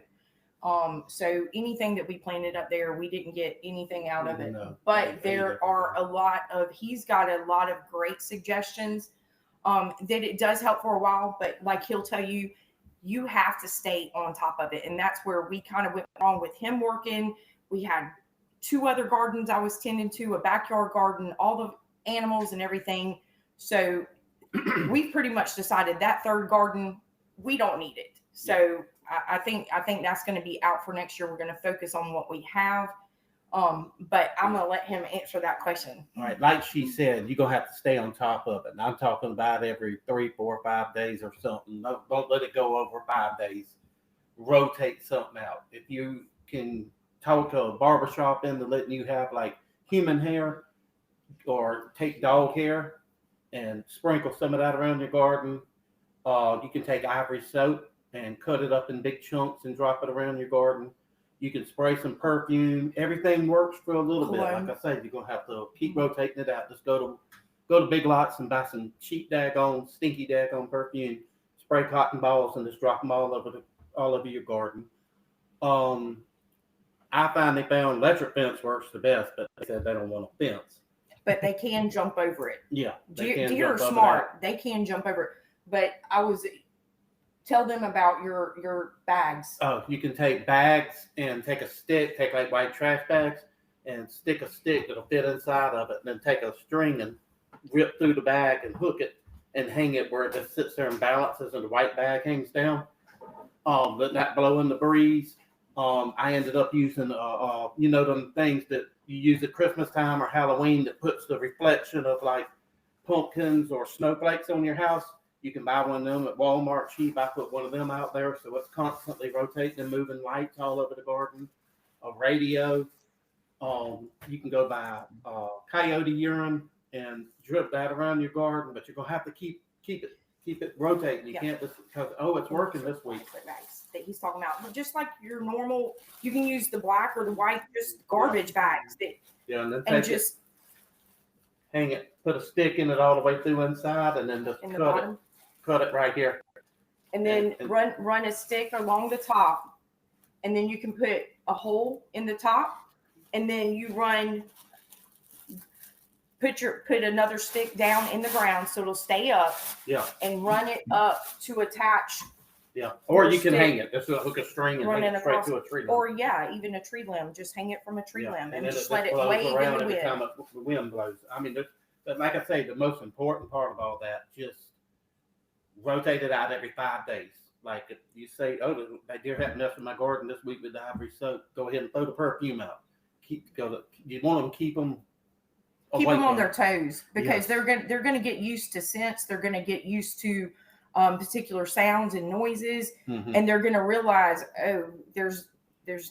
So anything that we planted up there, we didn't get anything out of it. But there are he's got a lot of great suggestions that it does help for a while, but like he'll tell you, you have to stay on top of it. And that's where we kind of went wrong with him working. We had 2 other gardens I was tending to, a backyard garden, all the animals and everything. So we've pretty much decided that 3rd garden, we don't need it. So I think that's going to be out for next year. We're going to focus on what we have. But I'm going to let him answer that question. All right. Like she said, you're going to have to stay on top of it. And I'm talking about every 3, 4, 5 days or something. Don't let it go over 5 days. Rotate something out. If you can talk to a barbershop into letting you have like human hair or take dog hair and sprinkle some of that around your garden. You can take ivory soap and cut it up in big chunks and drop it around your garden. You can spray some perfume. Everything works for a little bit. Like I said, you're gonna have to keep rotating it out. Just go to Big Lots and buy some cheap stinky daggone perfume. Spray cotton balls and just drop them all over your garden. I finally found electric fence works the best, but they said they don't want a fence. But they can jump over it. Yeah, deer are smart. They can jump over it. But tell them about your bags. Oh, you can take bags and take a stick, take like white trash bags, and stick a stick that'll fit inside of it, and then take a string and rip through the bag and hook it and hang it where it just sits there and balances, and the white bag hangs down. Let that blow in the breeze. I ended up using them things that you use at Christmas time or Halloween that puts the reflection of like pumpkins or snowflakes on your house. You can buy one of them at Walmart cheap. I put one of them out there, so it's constantly rotating and moving lights all over the garden. A radio. You can go buy coyote urine and drip that around your garden, but you're gonna have to keep it rotating. You can't just because it's working this week. Bags that he's talking about, just like your normal. You can use the black or the white, just garbage bags. And just hang it. Put a stick in it all the way through inside, and then just cut it right here. And then run a stick along the top, and then you can put a hole in the top, and then you put another stick down in the ground so it'll stay up. Yeah. And run it up to attach. Yeah. Or you can hang it. Just hook a string and hang it straight to a tree limb. Or even a tree limb. Just hang it from a tree limb and just let it wave around in the every wind. time the wind blows. I mean, but like I say, the most important part of all that, just rotate it out every 5 days. Like if you say, that deer had enough in my garden this week with the ivory soap, go ahead and throw the perfume out. You want them to keep them on their toes because they're gonna get used to scents. They're gonna get used to particular sounds and noises, and they're gonna realize, there's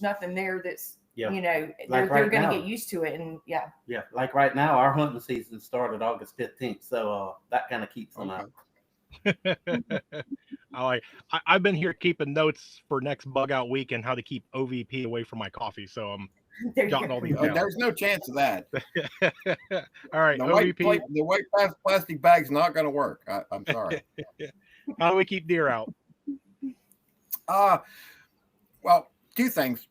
nothing there that's they're gonna get used to it, and like right now our hunting season started August 15th, so that kind of keeps them out. I've been here keeping notes for next bug out week and how to keep OVP away from my coffee, so I'm jotting all these down. There's no chance of that. All right, the white plastic bag's not going to work. I'm sorry. How do we keep deer out? Well, two things.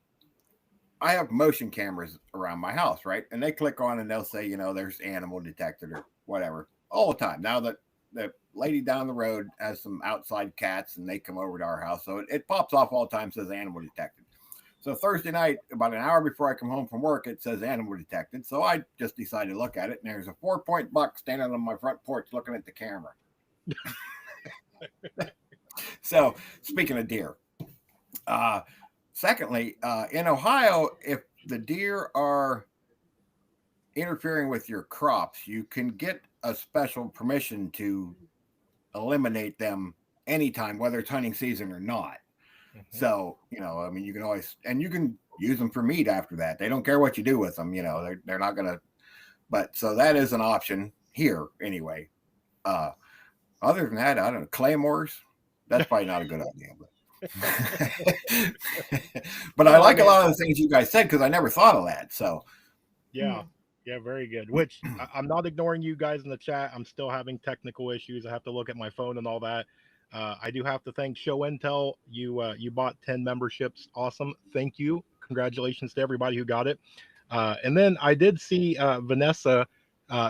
I have motion cameras around my house, right? And they click on and they'll say, there's animal detected or whatever all the time. Now that the lady down the road has some outside cats and they come over to our house, so it pops off all the time, says animal detected. So Thursday night, about an hour before I come home from work, it says animal detected. So I just decided to look at it, and there's a 4-point buck standing on my front porch looking at the camera. So speaking of deer, secondly, in Ohio, if the deer are interfering with your crops, you can get a special permission to eliminate them anytime, whether it's hunting season or not. So, you can always, and you can use them for meat after that. They don't care what you do with them. They're not going to, but so that is an option here anyway. Other than that, I don't know, claymores, that's probably not a good idea. But I like a lot of the things you guys said because I never thought of that. So, yeah, very good. Which I'm not ignoring you guys in the chat. I'm still having technical issues. I have to look at my phone and all that. I do have to thank Show Intel. You bought 10 memberships. Awesome. Thank you. Congratulations to everybody who got it. And then I did see Vanessa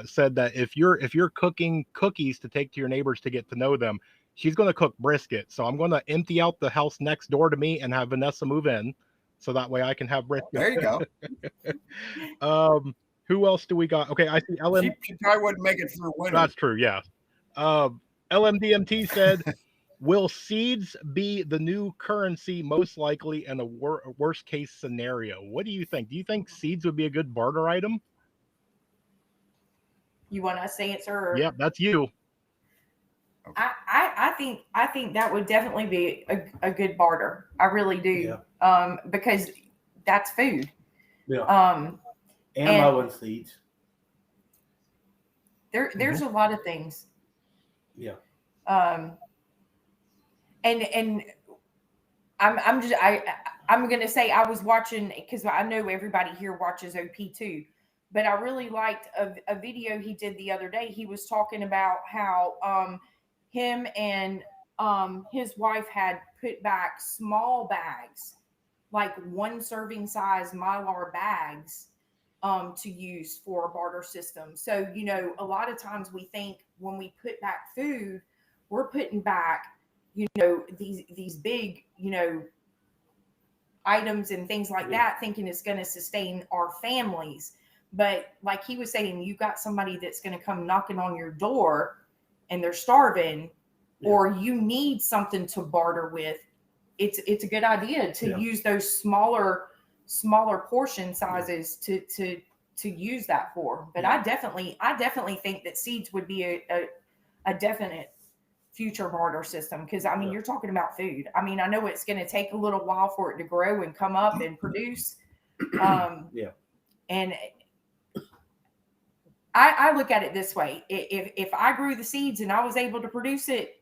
said that if you're cooking cookies to take to your neighbors to get to know them, she's going to cook brisket. So I'm going to empty out the house next door to me and have Vanessa move in, so that way I can have brisket. There you go. Who else do we got? Okay, I see LM. She probably wouldn't make it through winter. That's true. Yeah. LMDMT said, Will seeds be the new currency most likely in a worst case scenario? What do you think? Do you think seeds would be a good barter item? You want us to answer? Or? Yeah, that's you. I think that would definitely be a good barter. I really do. Yeah. Because that's food. Yeah. And mowing seeds. There's a lot of things. Yeah. And I'm gonna say I was watching, because I know everybody here watches OP too, but I really liked a video he did the other day. He was talking about how him and his wife had put back small bags, like 1 serving size Mylar bags, to use for a barter system. So, you know, a lot of times we think when we put back food, we're putting back, you know, these big, you know, items and things like that, thinking it's going to sustain our families. But like he was saying, you got somebody that's going to come knocking on your door and they're starving, or you need something to barter with. It's a good idea to use those smaller portion sizes to use that for. But I definitely think that seeds would be a definite future barter system, because I mean you're talking about food. I mean, I know it's going to take a little while for it to grow and come up and produce. And I look at it this way: if I grew the seeds and I was able to produce it,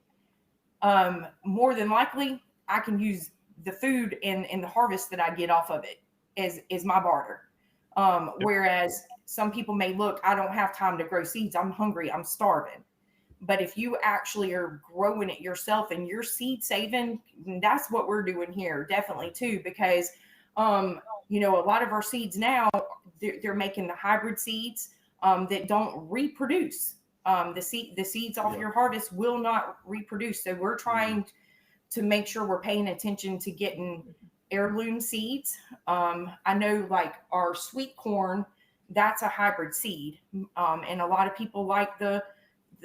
more than likely I can use the food and the harvest that I get off of it as my barter. Whereas some people may look, I don't have time to grow seeds. I'm hungry. I'm starving. But if you actually are growing it yourself and you're seed saving, that's what we're doing here, definitely too, because, you know, a lot of our seeds now, they're making the hybrid seeds that don't reproduce. The seeds off your harvest will not reproduce. So we're trying to make sure we're paying attention to getting heirloom seeds. I know like our sweet corn, that's a hybrid seed. And a lot of people like the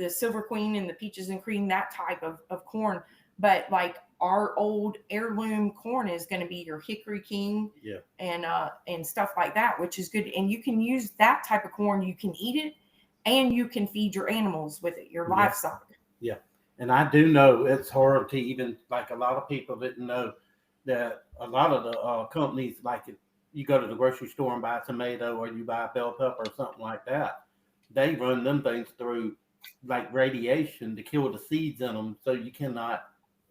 Silver Queen and the Peaches and Cream, that type of corn. But like our old heirloom corn is going to be your Hickory King and stuff like that, which is good. And you can use that type of corn. You can eat it and you can feed your animals with it, your livestock. Yeah. And I do know it's hard to even, like a lot of people didn't know that a lot of the companies, like if you go to the grocery store and buy a tomato or you buy a bell pepper or something like that, they run them things through like radiation to kill the seeds in them, so you cannot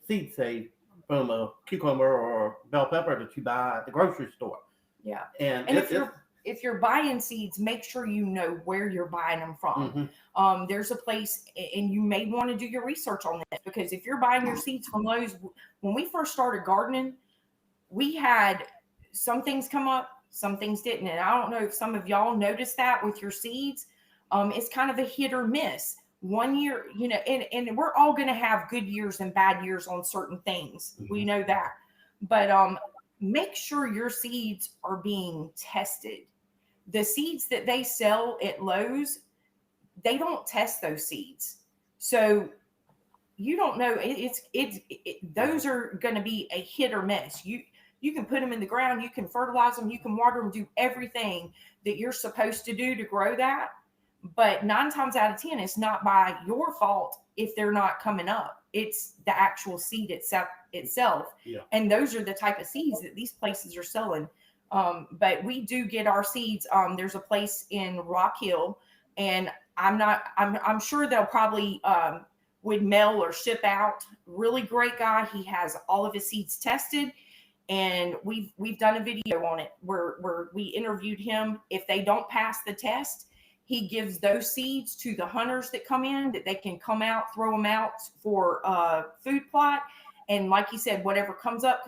seed save from a cucumber or bell pepper that you buy at the grocery store. Yeah. And if you're buying seeds, make sure you know where you're buying them from. There's a place, and you may want to do your research on this, because if you're buying your seeds from Lowe's, when we first started gardening, we had some things come up, some things didn't. And I don't know if some of y'all noticed that with your seeds. It's kind of a hit or miss. 1 year, you know, and we're all going to have good years and bad years on certain things. We know that. But make sure your seeds are being tested. The seeds that they sell at Lowe's, they don't test those seeds. So you don't know. Those are going to be a hit or miss. You can put them in the ground, you can fertilize them, you can water them, do everything that you're supposed to do to grow that. But 9 times out of 10, it's not by your fault if they're not coming up. It's the actual seed itself. Yeah. And those are the type of seeds that these places are selling. But we do get our seeds. There's a place in Rock Hill, and I'm sure they'll probably would mail or ship out. Really great guy. He has all of his seeds tested, and we've done a video on it where we interviewed him. If they don't pass the test, he gives those seeds to the hunters that come in, that they can come out, throw them out for food plot. And like he said, whatever comes up,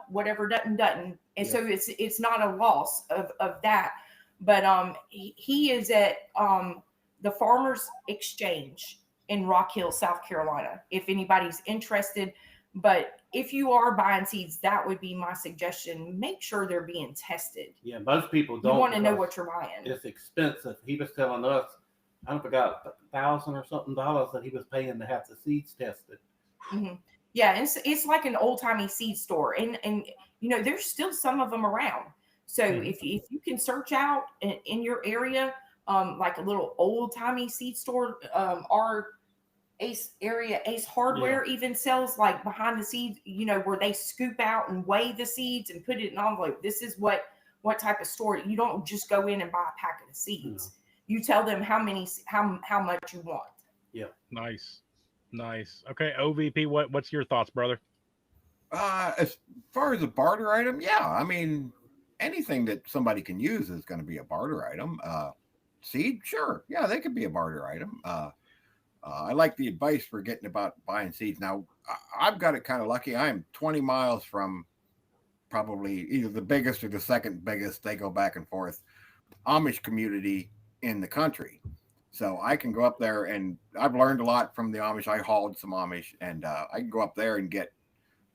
whatever doesn't. And so it's not a loss of that. But he is at the Farmers Exchange in Rock Hill, South Carolina, if anybody's interested. But if you are buying seeds, that would be my suggestion. Make sure they're being tested. Yeah, most people don't. You want to know what you're buying. It's expensive. He was telling us, I forgot, $1,000 or something that he was paying to have the seeds tested. Mm-hmm. Yeah, it's like an old timey seed store, and you know there's still some of them around. So if you can search out in your area, like a little old timey seed store, our Ace Hardware even sells like behind the seeds, you know, where they scoop out and weigh the seeds and put it in an envelope. This is what type of store. You don't just go in and buy a packet of seeds. You tell them how much you want. Yeah. Nice. Okay, OVP, what's your thoughts, brother? As far as a barter item, yeah, I mean, anything that somebody can use is going to be a barter item. Seed, sure, yeah, they could be a barter item. I like the advice for getting about buying seeds. Now, I've got it kind of lucky. I'm 20 miles from probably either the biggest or the second biggest, they go back and forth, Amish community in the country. So I can go up there, and I've learned a lot from the Amish. I hauled some Amish, and I can go up there and get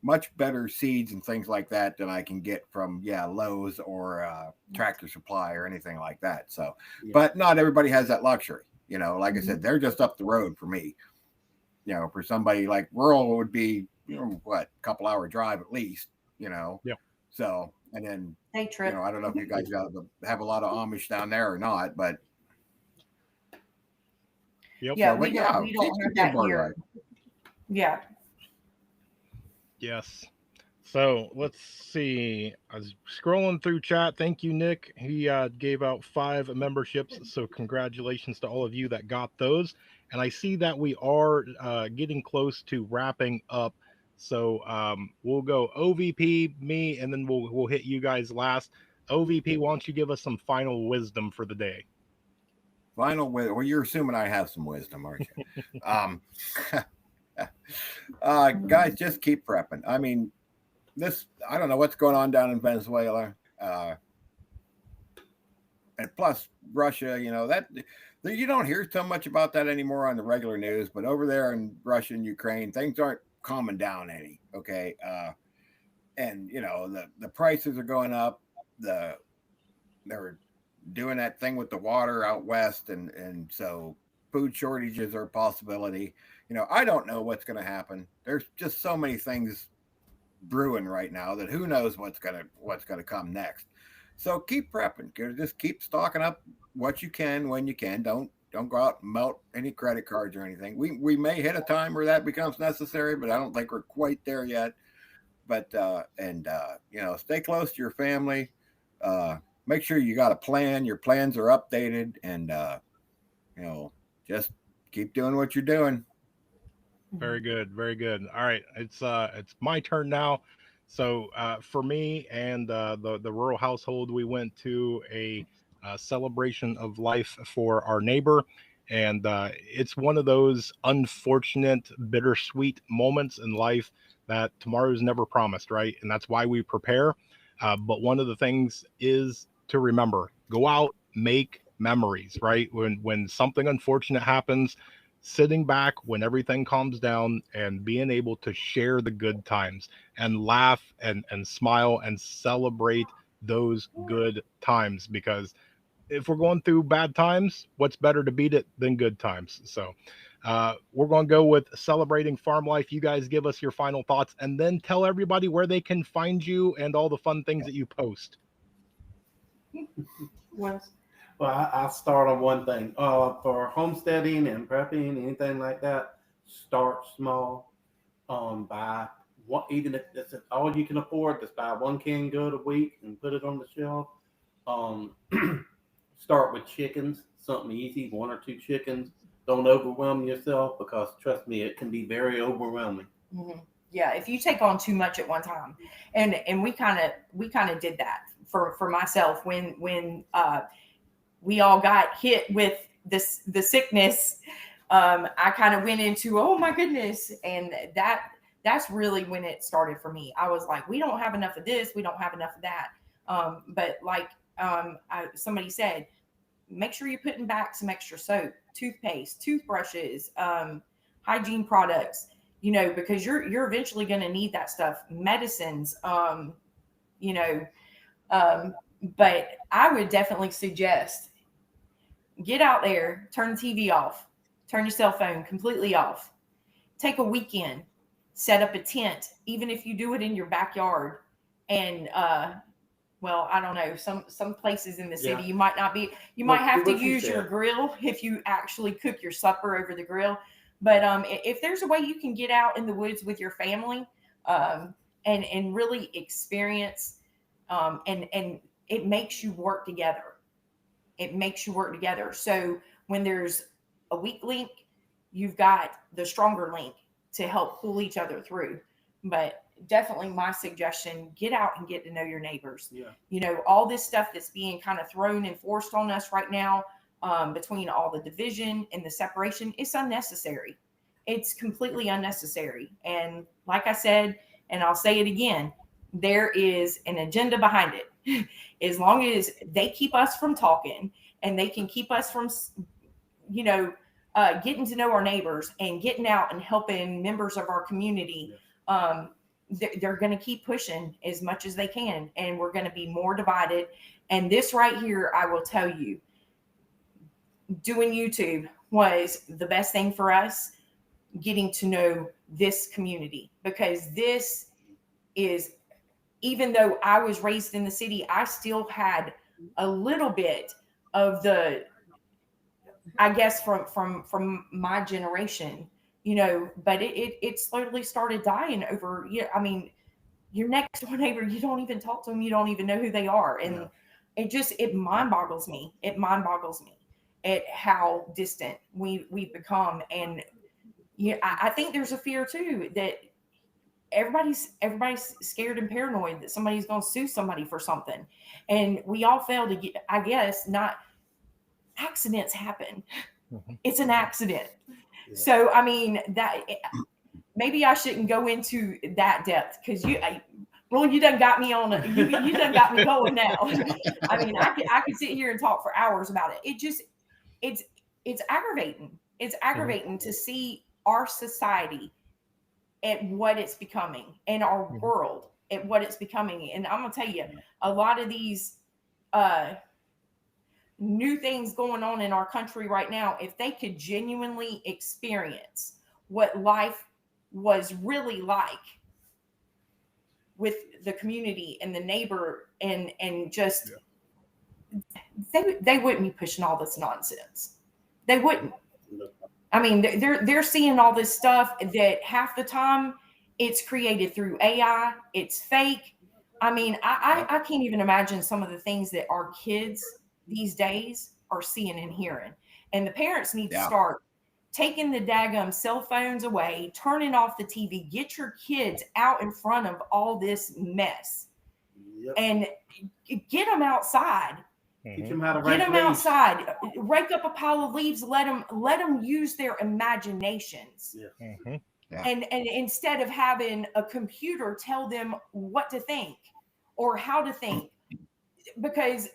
much better seeds and things like that than I can get from Lowe's or Tractor Supply or anything like that. So, but not everybody has that luxury. You know, like I said, they're just up the road for me. You know, for somebody like rural, it would be, you know, what, a couple hour drive at least. You know, So, and then day trip. You know, I don't know if you guys have a lot of Amish down there or not, but we don't have that here. Yeah. Yes. So let's see. I was scrolling through chat. Thank you, Nick. He gave out 5 memberships. So congratulations to all of you that got those. And I see that we are getting close to wrapping up. So we'll go OVP, me, and then we'll hit you guys last. OVP, why don't you give us some final wisdom for the day? Final wisdom. Well, you're assuming I have some wisdom, aren't you? Guys, just keep prepping. I mean, I don't know what's going on down in Venezuela. And plus Russia, you know, that you don't hear so much about that anymore on the regular news, but over there in Russia and Ukraine, things aren't calming down any. Okay. And you know, the prices are going up. They're doing that thing with the water out west. And so food shortages are a possibility. You know, I don't know what's going to happen. There's just so many things brewing right now that who knows what's going to come next. So keep prepping. Just keep stocking up what you can when you can. Don't go out and melt any credit cards or anything. We may hit a time where that becomes necessary, but I don't think we're quite there yet. But you know, stay close to your family. Make sure you got a plan. Your plans are updated, and you know, just keep doing what you're doing. Very good. All right, it's my turn now. So for me and the rural household, we went to a celebration of life for our neighbor, and it's one of those unfortunate, bittersweet moments in life that tomorrow's never promised, right? And that's why we prepare. But one of the things is to remember: go out, make memories, right? When something unfortunate happens, sitting back when everything calms down and being able to share the good times and laugh and smile and celebrate those good times, because if we're going through bad times, what's better to beat it than good times? So we're going to go with celebrating farm life. You guys give us your final thoughts and then tell everybody where they can find you and all the fun things that you post. Well, I'll start on one thing. For homesteading and prepping, anything like that, start small. Buy one, even if that's all you can afford, just buy 1 canned good a week and put it on the shelf. Start with chickens, something easy, 1 or 2 chickens. Don't overwhelm yourself, because trust me, it can be very overwhelming. Mm-hmm. Yeah, if you take on too much at one time, and we kind of did that for myself when we all got hit with the sickness. I kind of went into, oh my goodness, and that's really when it started for me. I was like, we don't have enough of this, we don't have enough of that. But like somebody said, make sure you're putting back some extra soap, toothpaste, toothbrushes, hygiene products, you know, because you're eventually going to need that stuff, medicines, you know. But I would definitely suggest get out there, turn the TV off, turn your cell phone completely off, take a weekend, set up a tent, even if you do it in your backyard. And well, I don't know, some places in the city you might not be, you might have to use your grill if you actually cook your supper over the grill. But if there's a way you can get out in the woods with your family and really experience, and it makes you work together. It makes you work together. So when there's a weak link, you've got the stronger link to help pull each other through. But definitely my suggestion, get out and get to know your neighbors. Yeah. You know, all this stuff that's being kind of thrown and forced on us right now, between all the division and the separation, it's unnecessary. It's completely unnecessary. And like I said, and I'll say it again, there is an agenda behind it. As long as they keep us from talking and they can keep us from, you know, getting to know our neighbors and getting out and helping members of our community, they're going to keep pushing as much as they can, and we're going to be more divided. And this right here, I will tell you, doing YouTube was the best thing for us, getting to know this community, because this is, even though I was raised in the city, I still had a little bit of the, I guess, from my generation, you know, but it slowly started dying over. I mean, your next door neighbor, you don't even talk to them, you don't even know who they are, and it mind boggles me. It mind boggles me at how distant we've become. And I think there's a fear too that everybody's scared and paranoid that somebody's going to sue somebody for something, and we all fail to get, I guess, not. Accidents happen. It's an accident. So, I mean, that maybe I shouldn't go into that depth, because you done got me on you done got me going now. I mean, I could sit here and talk for hours about it. It's aggravating. It's aggravating to see our society at what it's becoming, and our world at what it's becoming. And I'm gonna tell you, a lot of these new things going on in our country right now, if they could genuinely experience what life was really like with the community and the neighbor, and just they wouldn't be pushing all this nonsense. They wouldn't. I mean, they're seeing all this stuff that half the time it's created through AI, it's fake. I mean, I can't even imagine some of the things that our kids these days are seeing and hearing. And the parents need to start taking the daggum cell phones away, turning off the TV, get your kids out in front of all this mess, and get them outside. Teach them how to get them leaves. outside, rake up a pile of leaves, let them use their imaginations. And instead of having a computer tell them what to think or how to think, because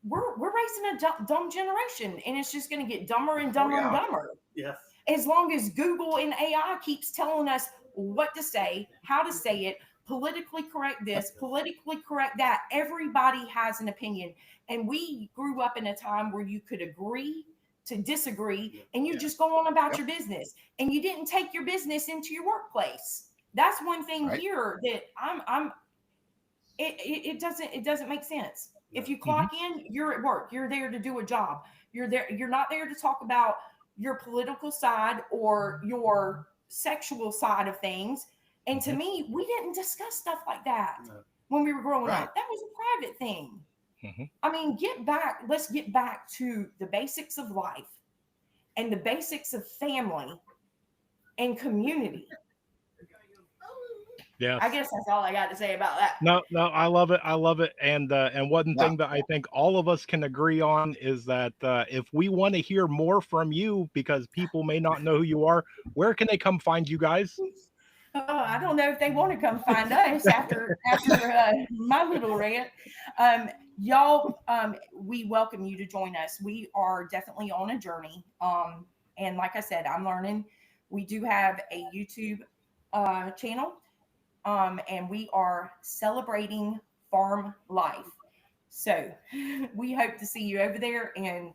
we're raising a dumb generation, and it's just going to get dumber and dumber and dumber. Yes. As long as Google and AI keeps telling us what to say, how to say it, politically correct this, politically correct that, everybody has an opinion. And we grew up in a time where you could agree to disagree, and you just go on about your business, and you didn't take your business into your workplace. That's one thing here that it doesn't make sense. If you clock in, you're at work. You're there to do a job. You're there. You're not there to talk about your political side or your sexual side of things. And to me, we didn't discuss stuff like that when we were growing up. That was a private thing. I mean, let's get back to the basics of life and the basics of family and community. Yes. I guess that's all I got to say about that. No, I love it. And one thing that I think all of us can agree on is that if we want to hear more from you, because people may not know who you are, where can they come find you guys? I don't know if they want to come find us after my little rant. Y'all, we welcome you to join us. We are definitely on a journey. And like I said, I'm learning. We do have a YouTube channel. And we are celebrating farm life. So we hope to see you over there, and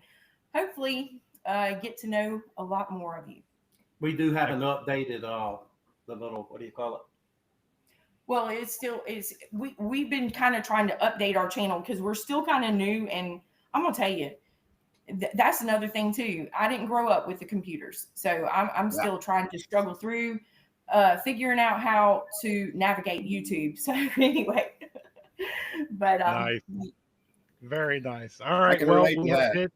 hopefully get to know a lot more of you. We do have an updated the little, what do you call it? Well, it's still is we've been kind of trying to update our channel because we're still kind of new, and I'm gonna tell you that's another thing too. I didn't grow up with the computers, so I'm still trying to struggle through figuring out how to navigate YouTube. So anyway, but Nice. Very nice. All right. can Well, relate to that.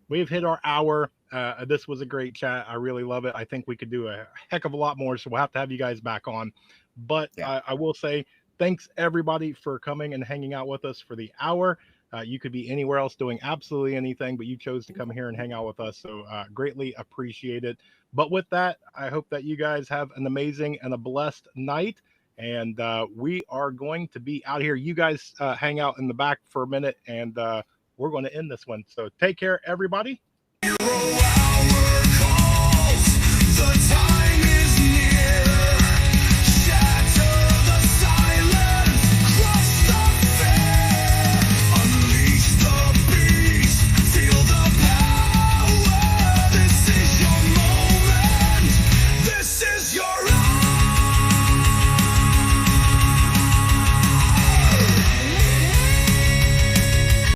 we've hit our hour. This was a great chat. I really love it. I think we could do a heck of a lot more, so we'll have to have you guys back on. But Yeah. I will say thanks everybody for coming and hanging out with us for the hour. You could be anywhere else doing absolutely anything, but you chose to come here and hang out with us. So greatly appreciate it. But with that, I hope that you guys have an amazing and a blessed night. And we are going to be out here. You guys hang out in the back for a minute, and we're going to end this one. So take care, everybody.